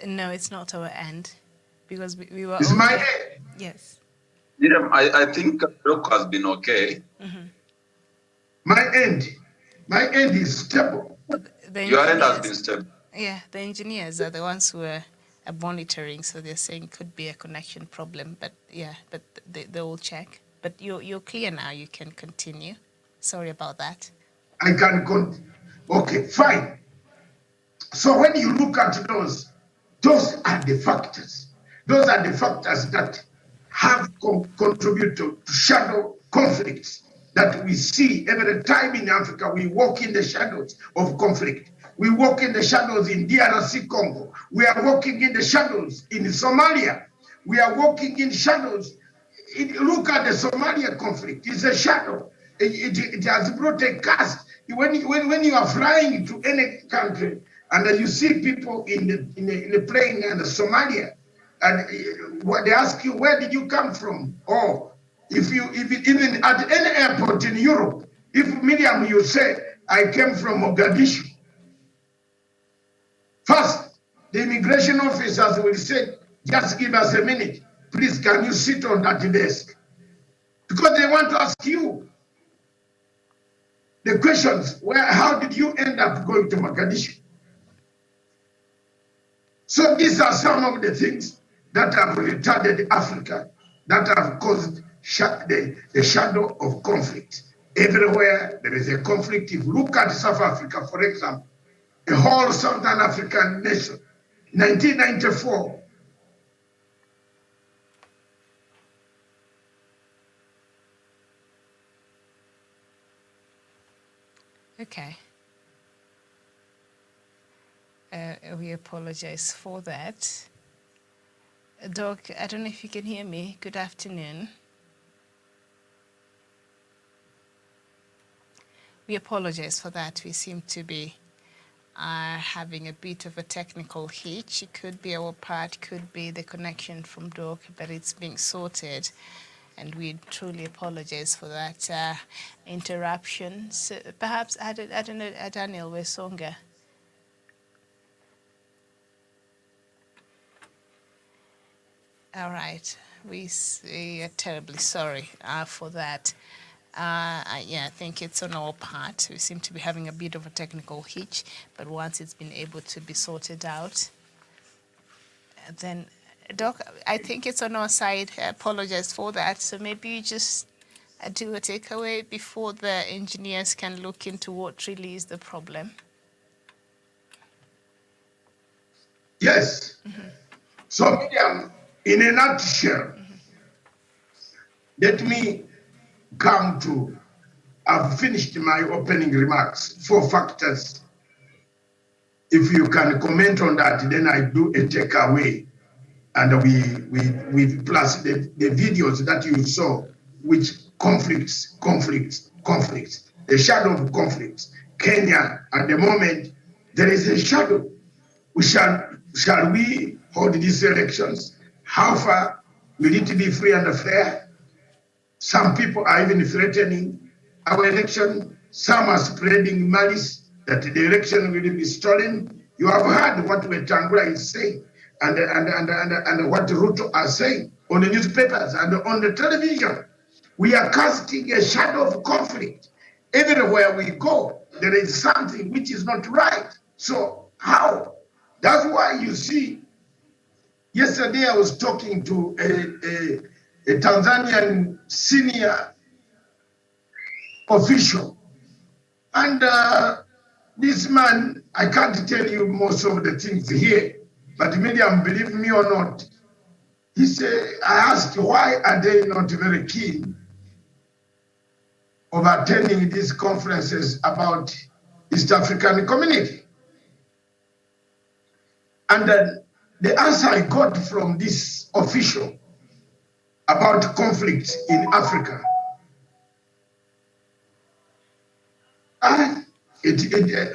No, it's not our end, because we were. It's my end. Yes. I think Doc has been okay. Mm-hmm. My end is stable. Your end has been stable. Yeah, the engineers are the ones who are monitoring, so they're saying could be a connection problem, but they will check. But you're clear now, you can continue. Sorry about that. I can continue. Okay, fine. So when you look at those are the factors. Those are the factors that have contributed to shadow conflicts that we see every time in Africa. We walk in the shadows of conflict. We walk in the shadows in DRC Congo. We are walking in the shadows in Somalia. We are walking in shadows. Look at the Somalia conflict. It's a shadow. It has brought a cast. When you are flying to any country and you see people in the plane in Somalia, and they ask you, where did you come from? Or even at any airport in Europe, if Miriam, you say, I came from Mogadishu, first, the immigration officers will say, just give us a minute. Please, can you sit on that desk? Because they want to ask you the questions, how did you end up going to Mogadishu? So these are some of the things that have retarded Africa, that have caused the shadow of conflict. Everywhere there is a conflict. If you look at South Africa, for example, the whole Southern African nation, 1994, Okay. We apologize for that. Doc, I don't know if you can hear me. Good afternoon. We apologize for that. We seem to be having a bit of a technical hitch. It could be our part, could be the connection from Doc, but it's being sorted. And we truly apologize for that interruption. So perhaps, I don't know, Daniel Wesonga. All right. are terribly sorry for that. Yeah, I think it's on our part. We seem to be having a bit of a technical hitch, but once it's been able to be sorted out, then, Doc, I think it's on our side. I apologize for that. So maybe you just do a takeaway before the engineers can look into what really is the problem. Yes. So, Miriam, in a nutshell, let me come to, I've finished my opening remarks. 4 factors. If you can comment on that, then I do a takeaway. And we plus the videos that you saw, which conflicts, a shadow of conflicts. Kenya, at the moment, there is a shadow. Shall we hold these elections? How far will it be free and fair? Some people are even threatening our election. Some are spreading malice that the election will be stolen. You have heard what Wetangula is saying and what Ruto are saying on the newspapers and on the television. We are casting a shadow of conflict. Everywhere we go, there is something which is not right. So how? That's why you see, yesterday I was talking to a Tanzanian senior official, and this man, I can't tell you most of the things here, but Miriam, believe me or not, he said, I asked why are they not very keen of attending these conferences about East African community. And the answer I got from this official about conflict in Africa,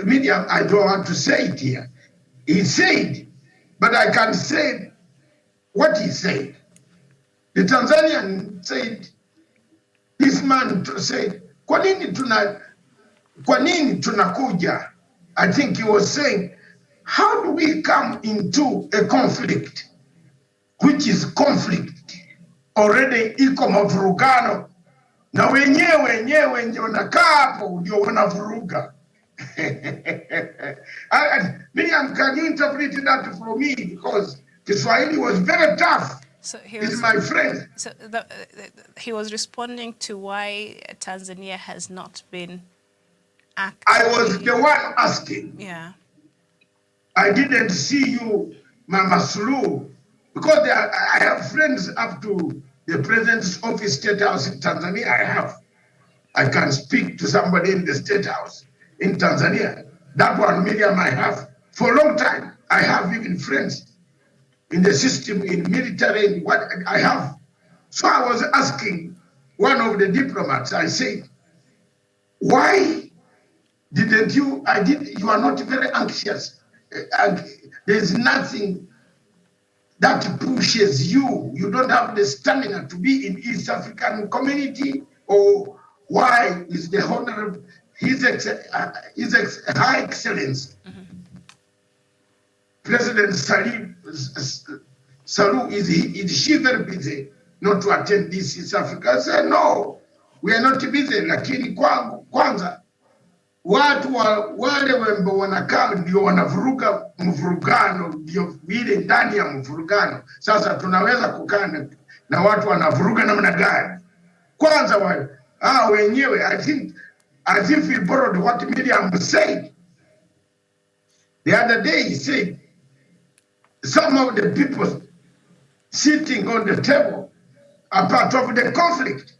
Miriam, I don't want to say it here. He said, but I can say what he said. The Tanzanian said, this man said, kwa nini tunakuja? I think he was saying, how do we come into a conflict, which is conflict, already iko mavurugano, na wenyewe ndio wanakaa hapo ndio wanavuruga. Miriam, can you interpret that for me? Because Kiswahili was very tough. So He's my friend. So he was responding to why Tanzania has not been active. I was the one asking. Yeah. I didn't see you, Mama Sulu, because I have friends up to the president's office, State House in Tanzania. I can speak to somebody in the State House in Tanzania. That one, Miriam, I have for a long time. I have even friends in the system, in military, what I have. So I was asking one of the diplomats, I said, why didn't you, you are not very anxious. And there's nothing that pushes you. You don't have the stamina to be in East African community, or why is the Honorable, His High Excellency, President Salou, is she very busy not to attend this East Africa? I said, no, we are not busy, lakini kwanza, watu wale wembo wanakaa ndio wanavuruga mvurugano, ndio vile ndani ya mvurugano. Sasa tunaweza kukaa na watu wanavuruga namna gani? Kwanza wenyewe, I think, as if he borrowed what Miriam said. The other day he said, some of the people sitting on the table are part of the conflict.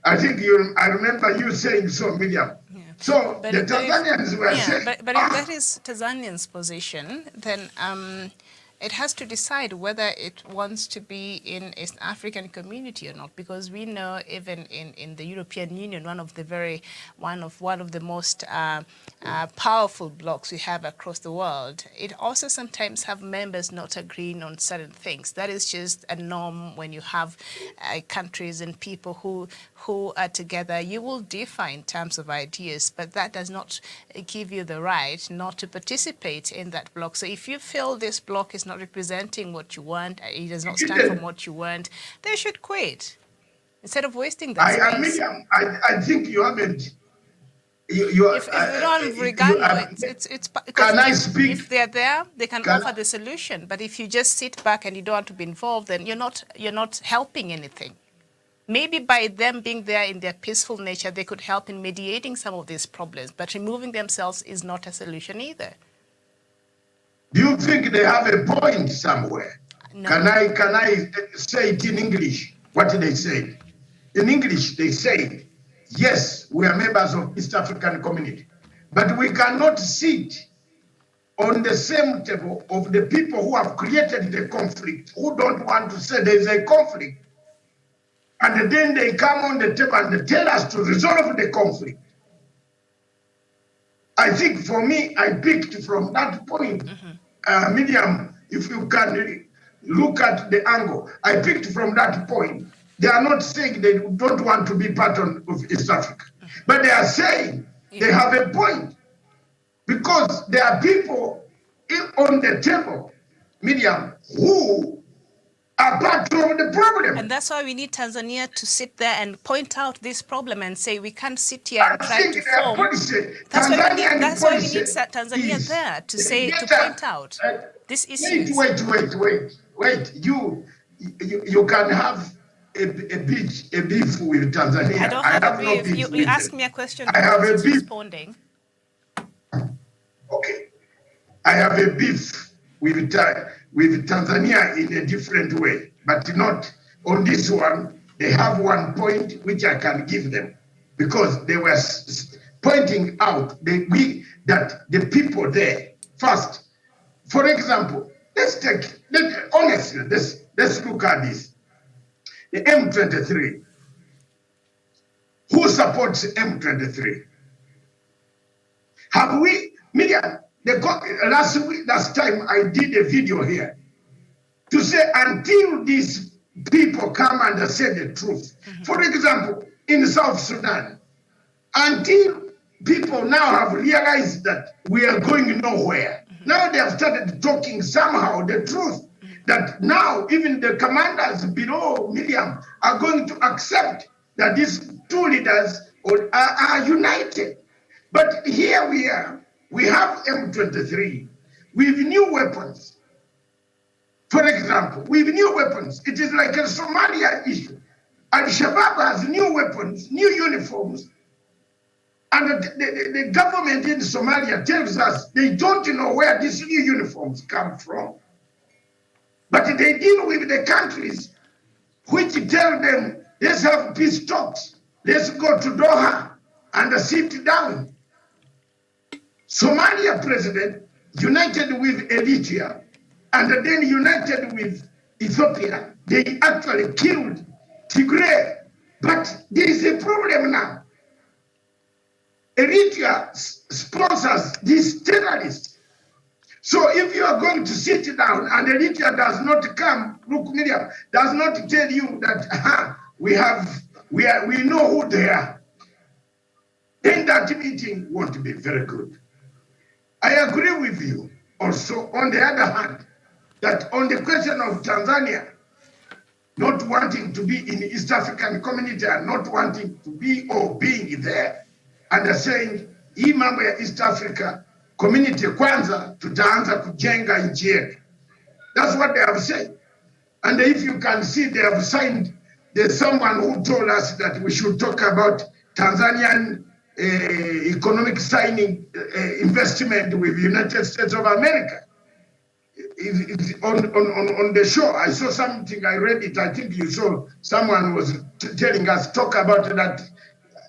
I think I remember you saying so, Miriam. So but the Tanzanians were saying... But if that is Tanzanian's position, then it has to decide whether it wants to be in East African community or not, because we know even in the European Union, one of the most powerful blocs we have across the world, it also sometimes have members not agreeing on certain things. That is just a norm when you have countries and people who are together. You will differ in terms of ideas, but that does not give you the right not to participate in that bloc. So if you feel this bloc is not not representing what you want, he does not stand for what you want, they should quit instead of wasting that space. I think you haven't. If we don't regard, it's can I speak? If they're there, they can offer the solution. But if you just sit back and you don't want to be involved, then you're not helping anything. Maybe by them being there in their peaceful nature, they could help in mediating some of these problems. But removing themselves is not a solution either. Do you think they have a point somewhere? No. Can I say it in English? What they said in English, they say, yes, we are members of East African community, but we cannot sit on the same table of the people who have created the conflict, who don't want to say there's a conflict. And then they come on the table and they tell us to resolve the conflict. I think for me, I picked from that point, Miriam, if you can look at the angle, I picked from that point. They are not saying they don't want to be part of East Africa, but they are saying they have a point because there are people on the table, Miriam, who are part of the problem. And that's why we need Tanzania to sit there and point out this problem and say we can't sit here and try to form. That's why we need Tanzania there to say, to point out this issue. Wait. You can have a beef with Tanzania. I don't have a beef. You asked me a question. I have a beef. Responding. Okay. I have a beef with Tanzania in a different way, but not on this one. They have one point which I can give them because they were pointing out that the people there first. For example, let's look at this. The M23. Who supports M23? Have we, Miriam? Last time I did a video here to say until these people come and say the truth. For example, in South Sudan, until people now have realized that we are going nowhere, now they have started talking somehow the truth that now even the commanders below Miriam are going to accept that these two leaders are united. But here we are. We have M23 with new weapons. For example, with new weapons, it is like a Somalia issue. Al-Shabaab has new weapons, new uniforms, and the government in Somalia tells us they don't know where these new uniforms come from. But they deal with the countries which tell them, let's have peace talks, let's go to Doha and sit down. Somalia president united with Eritrea and then united with Ethiopia. They actually killed Tigray. But there is a problem now. Eritrea sponsors these terrorists. So if you are going to sit down and Eritrea does not come, look, Miriam, does not tell you that we know who they are, then that meeting won't be very good. I agree with you also, on the other hand, that on the question of Tanzania not wanting to be in the East African community and not wanting to be or being there, and saying, hii mambo ya East Africa community kwanza tutaanza kujenga nchi yetu. That's what they have said. And if you can see, they have signed, there's someone who told us that we should talk about Tanzanian economic signing investment with the United States of America. On the show, I saw something, I read it, I think you saw, someone was telling us, talk about that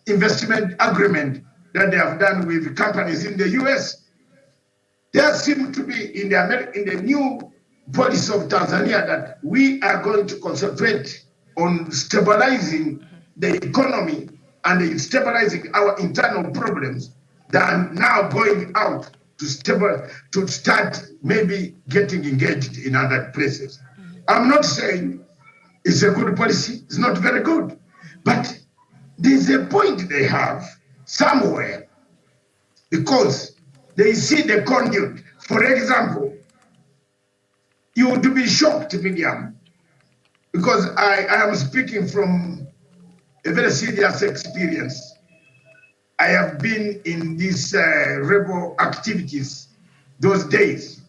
investment agreement that they have done with companies in the US. There seems to be in the new policy of Tanzania that we are going to concentrate on stabilizing the economy and stabilizing our internal problems than now going out to start maybe getting engaged in other places. I'm not saying it's a good policy, it's not very good, but there's a point they have somewhere because they see the conduit. For example, You would be shocked, Miriam, because I am speaking from a very serious experience. I have been in these rebel activities those days.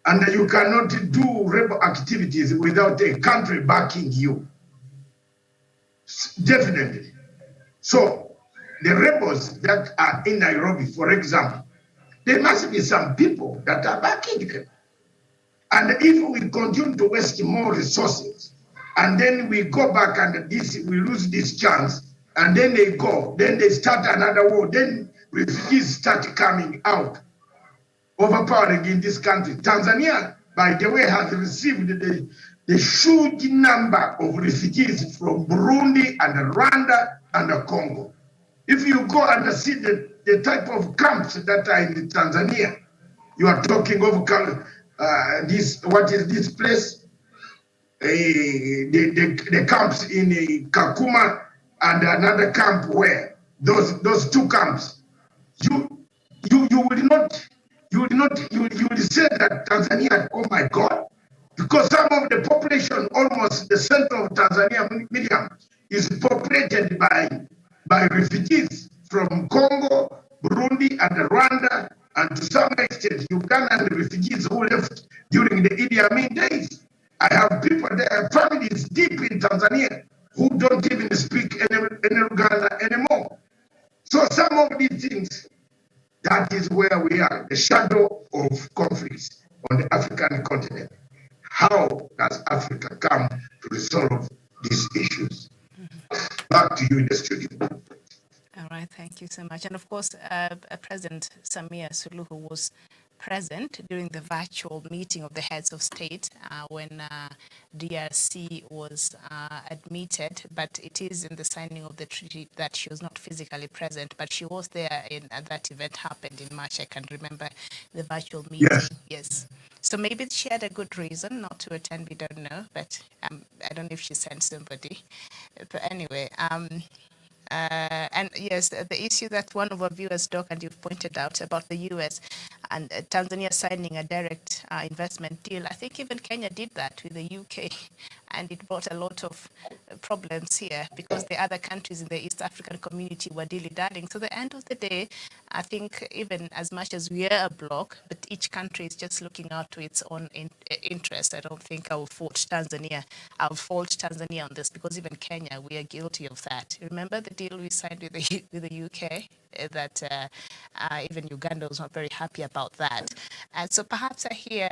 And you cannot do rebel activities without a country backing you. Definitely. So the rebels that are in Nairobi, for example, there must be some people that are backing them. And if we continue to waste more resources, and then we go back and we lose this chance, and then they go, then they start another war, then refugees start coming out, overpowering in this country. Tanzania, by the way, has received the huge number of refugees from Burundi and Rwanda and Congo. If you go and see the type of camps that are in Tanzania, you are talking of what is this place? The camps in Kakuma and another camp where those two camps. You will say that Tanzania, oh my God, because some of the population, almost the center of Tanzania, Miriam, is populated by refugees from Congo, Burundi, and Rwanda, and to some extent Ugandan refugees who left during the Idi Amin days. I have people there, families deep in Tanzania, who don't even speak any Uganda anymore. So some of these things, that is where we are, the shadow of conflicts on the African continent. How does Africa come to resolve these issues? Back to you in the studio. All right, thank you so much. And of course, President Samia Suluhu was present during the virtual meeting of the heads of state when DRC was admitted, but it is in the signing of the treaty that she was not physically present, but she was there and that event happened in March. I can remember the virtual meeting. Yes. Yes. So maybe she had a good reason not to attend, we don't know, but I don't know if she sent somebody. But anyway, and yes, the issue that one of our viewers, Doc, and you've pointed out about the US and Tanzania signing a direct investment deal. I think even Kenya did that with the UK, and it brought a lot of problems here because the other countries in the East African community were dilly-dallying. So at the end of the day, I think even as much as we are a bloc, but each country is just looking out to its own interest. I don't think I will fault Tanzania. I'll fault Tanzania on this because even Kenya, we are guilty of that. Remember the deal we signed with the UK? That even Uganda was not very happy about that. So perhaps I hear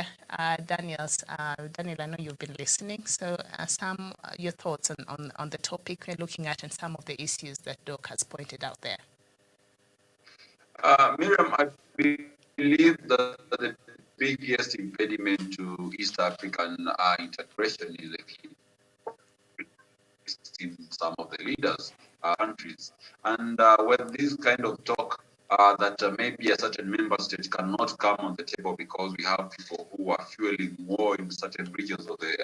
Daniel, I know you've been listening, so some your thoughts on the topic we're looking at and some of the issues that Doc has pointed out there. Miriam, I believe that the biggest impediment to East African integration is in some of the leaders' countries. And when this kind of talk that maybe a certain member state cannot come on the table because we have people who are fueling war in certain regions of the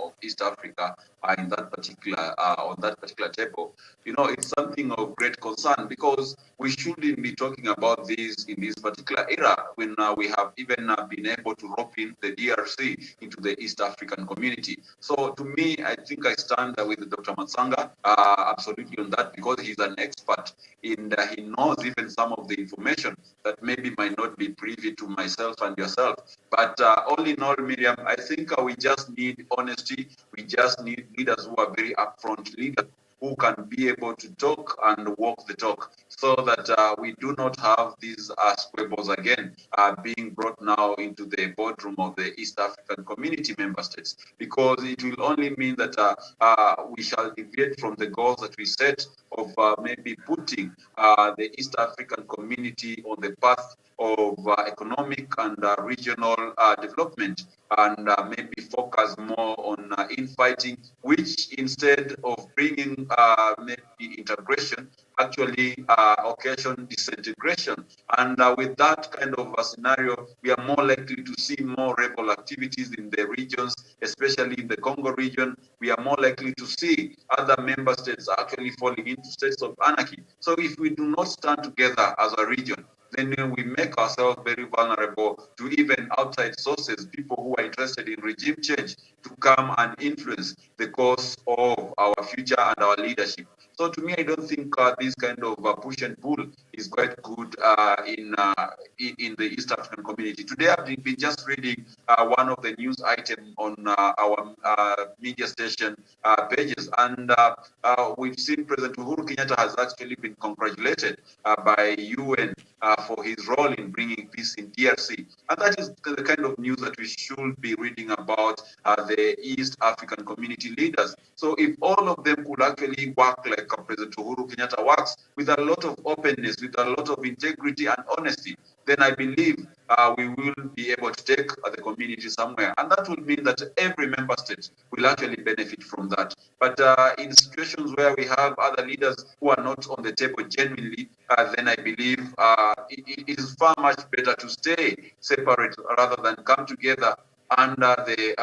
of East Africa in that particular on that particular table, you know, it's something of great concern because we shouldn't be talking about this in this particular era when we have even been able to rope in the DRC into the East African community. So to me, I think I stand with Dr. Matsanga absolutely on that because he's an expert in he knows even some of the information that maybe might not be privy to myself and yourself. But all in all, Miriam, I think we just need honesty. We just need leaders who are very upfront leaders who can be able to talk and walk the talk so that we do not have these squabbles again being brought now into the boardroom of the East African community member states, because it will only mean that we shall deviate from the goals that we set of maybe putting the East African community on the path of economic and regional development, and maybe focus more on infighting, which instead of bringing maybe integration, actually occasion disintegration. And with that kind of a scenario, we are more likely to see more rebel activities in the regions, especially in the Congo region. We are more likely to see other member states actually falling into states of anarchy. So if we do not stand together as a region, then we make ourselves very vulnerable to even outside sources, people who are interested in regime change, to come and influence the course of our future and our leadership. So to me, I don't think this kind of push and pull is quite good in the East African community. Today, I've been just reading one of the news items on our media station pages, and we've seen President Uhuru Kenyatta has actually been congratulated by UN for his role in bringing peace in DRC. And that is the kind of news that we should be reading about the East African community leaders. So if all of them could actually work like President Uhuru Kenyatta works, with a lot of openness, with a lot of integrity and honesty, then I believe we will be able to take the community somewhere. And that would mean that every member state will actually benefit from that. But in situations where we have other leaders who are not on the table genuinely, then I believe it is far much better to stay separate rather than come together under the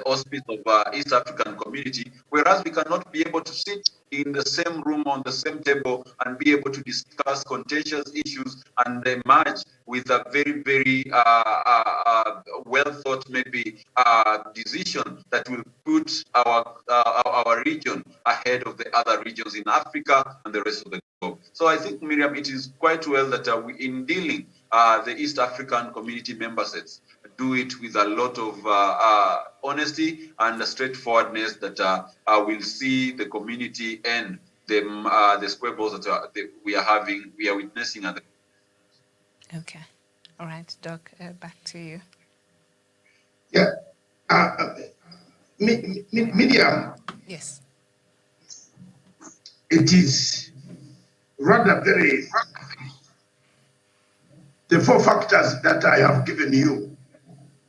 auspice of East African community, whereas we cannot be able to sit in the same room on the same table and be able to discuss contentious issues and emerge with a very, very well thought maybe decision that will put our region ahead of the other regions in Africa and the rest of the globe. So I think, Miriam, it is quite well that we, in dealing the East African community member states, do it with a lot of honesty and straightforwardness that will see the community end the squabbles that we are witnessing at the. Okay. All right, Doc, back to you. Yeah. Miriam, Yes. it is rather very, the four factors that I have given you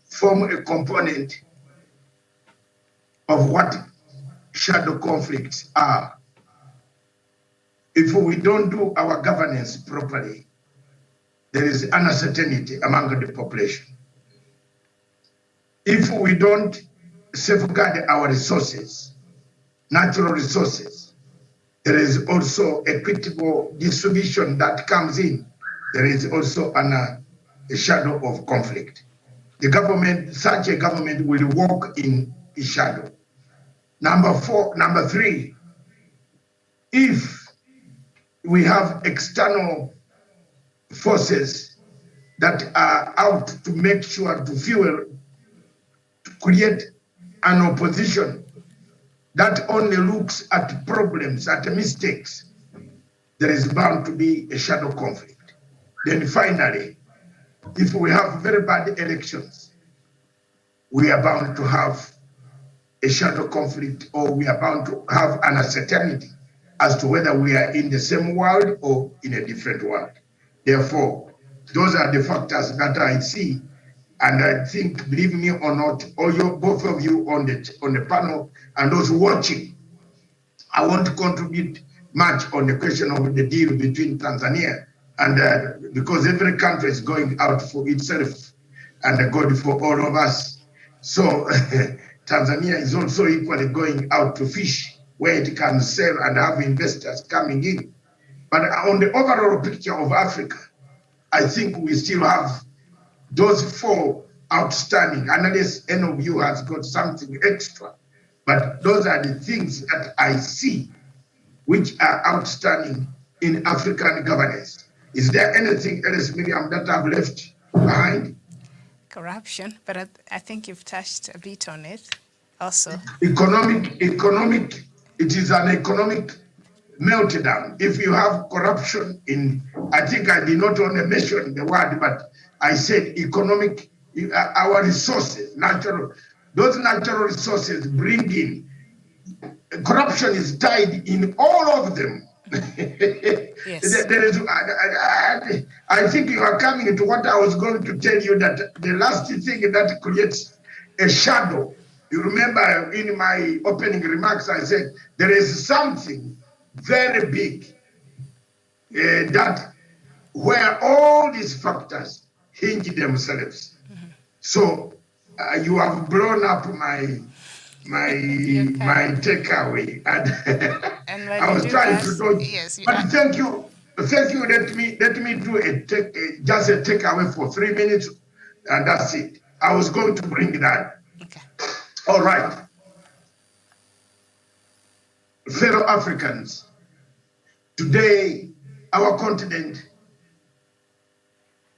form a component of what shadow conflicts are. If we don't do our governance properly, there is uncertainty among the population. If we don't safeguard our resources, natural resources, there is also equitable distribution that comes in. There is also a shadow of conflict. The government, such a government will walk in a shadow. Number three, if we have external forces that are out to make sure to fuel, to create an opposition that only looks at problems, at mistakes, there is bound to be a shadow conflict. Then finally, if we have very bad elections, we are bound to have a shadow conflict, or we are bound to have an uncertainty as to whether we are in the same world or in a different world. Therefore, those are the factors that I see, and I think, believe me or not, or both of you on the panel and those watching, I want to contribute much on the question of the deal between Tanzania and because every country is going out for itself and God for all of us. So Tanzania is also equally going out to fish where it can sell and have investors coming in. But on the overall picture of Africa, I think we still have those four outstanding, unless any of you has got something extra. But those are the things that I see which are outstanding in African governance. Is there anything else, Miriam, that I've left behind? Corruption, but I think you've touched a bit on it also. Economic, it is an economic meltdown. If you have corruption in, I think I did not only mention the word, but I said economic, our resources, those natural resources bring in, corruption is tied in all of them. Yes. There is, I think you are coming to what I was going to tell you, that the last thing that creates a shadow, you remember in my opening remarks, I said there is something very big that where all these factors hinge themselves. Mm-hmm. So you have blown up my takeaway, and I was trying to dodge. Yes, but thank you, Thank you. Let me do just a takeaway for 3 minutes, and that's it. I was going to bring that. Okay. All right. Fellow Africans, today our continent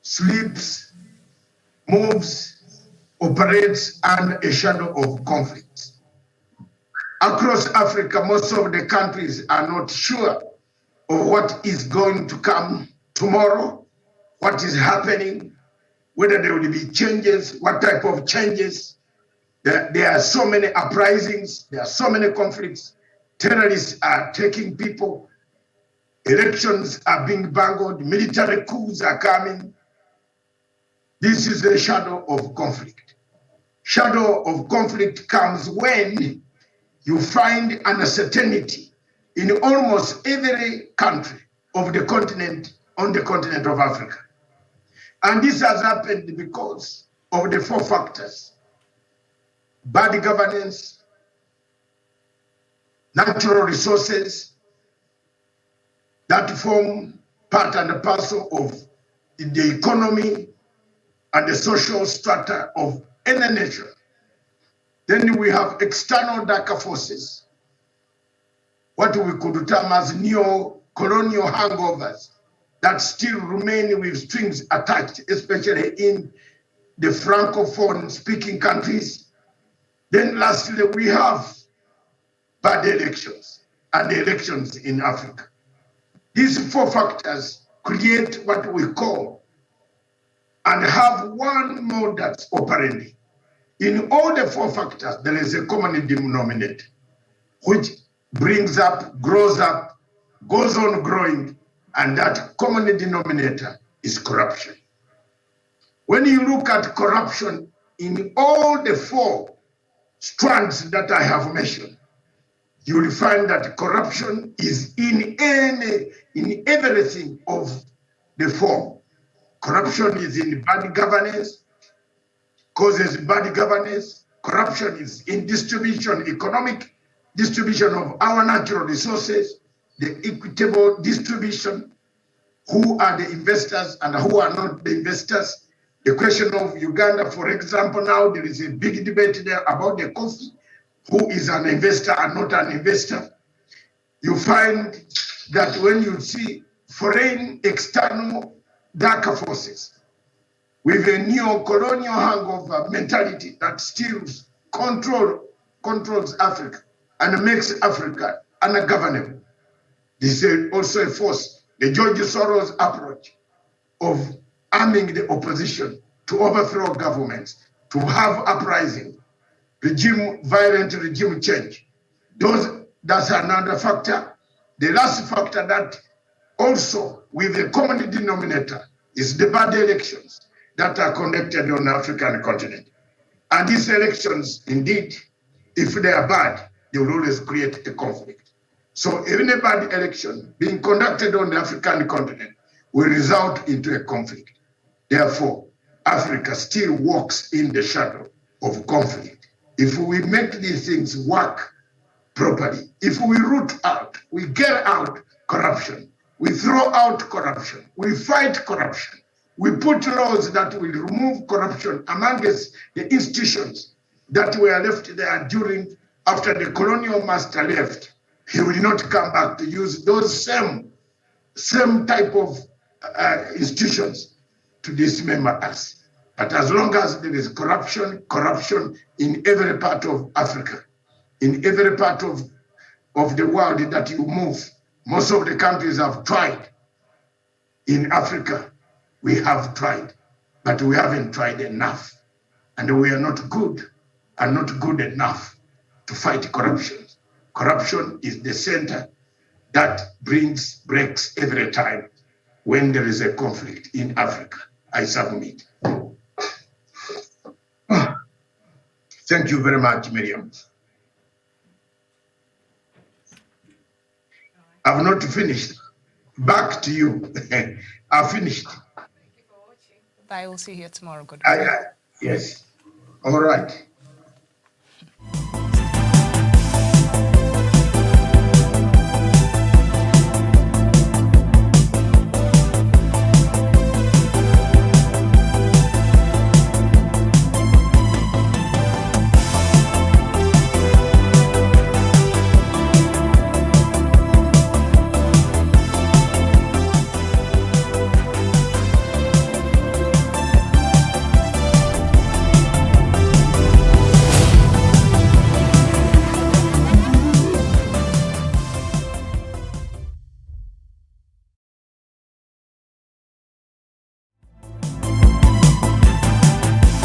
sleeps, moves, operates under a shadow of conflict. Across Africa, most of the countries are not sure of what is going to come tomorrow, what is happening, whether there will be changes, what type of changes. There are so many uprisings, there are so many conflicts. Terrorists are taking people, elections are being bungled, military coups are coming. This is the shadow of conflict. Shadow of conflict comes when you find uncertainty in almost every country of the continent, on the continent of Africa. And this has happened because of the 4 factors: bad governance, natural resources that form part and parcel of the economy and the social strata of any nation. Then we have external darker forces, what we could term as neo-colonial hangovers that still remain with strings attached, especially in the Francophone speaking countries. Then lastly, we have bad elections and elections in Africa. These 4 factors create what we call and have one modus operandi. In all the 4 factors, there is a common denominator, which brings up, grows up, goes on growing, and that common denominator is corruption. When you look at corruption in all the 4 strands that I have mentioned, you will find that corruption is in everything of the 4. Corruption is in bad governance, causes bad governance. Corruption is in distribution, economic distribution of our natural resources, the equitable distribution, who are the investors and who are not the investors. The question of Uganda, for example, now there is a big debate there about the coffee, who is an investor and not an investor. You find that when you see foreign external darker forces with a neo-colonial hangover mentality that still controls Africa and makes Africa ungovernable. This is also a force, the George Soros approach of arming the opposition to overthrow governments, to have uprising, violent regime change. That's another factor. The last factor that also with a common denominator is the bad elections that are conducted on the African continent. And these elections, indeed, if they are bad, they will always create a conflict. So even a bad election being conducted on the African continent will result into a conflict. Therefore, Africa still walks in the shadow of conflict. If we make these things work properly, if we root out, we get out corruption, we throw out corruption, we fight corruption, we put laws that will remove corruption amongst the institutions that were left there after the colonial master left, he will not come back to use those same type of institutions to dismember us. But as long as there is corruption in every part of Africa, in every part of the world that you move, most of the countries have tried. In Africa, we have tried, but we haven't tried enough. And we are not good and not good enough to fight corruption. Corruption is the center that breaks every time when there is a conflict in Africa. I submit. Thank you very much, Miriam. I've not finished. Back to you. I've finished. Thank you for watching. Bye. We'll see you here tomorrow. Good morning. Yes. All right.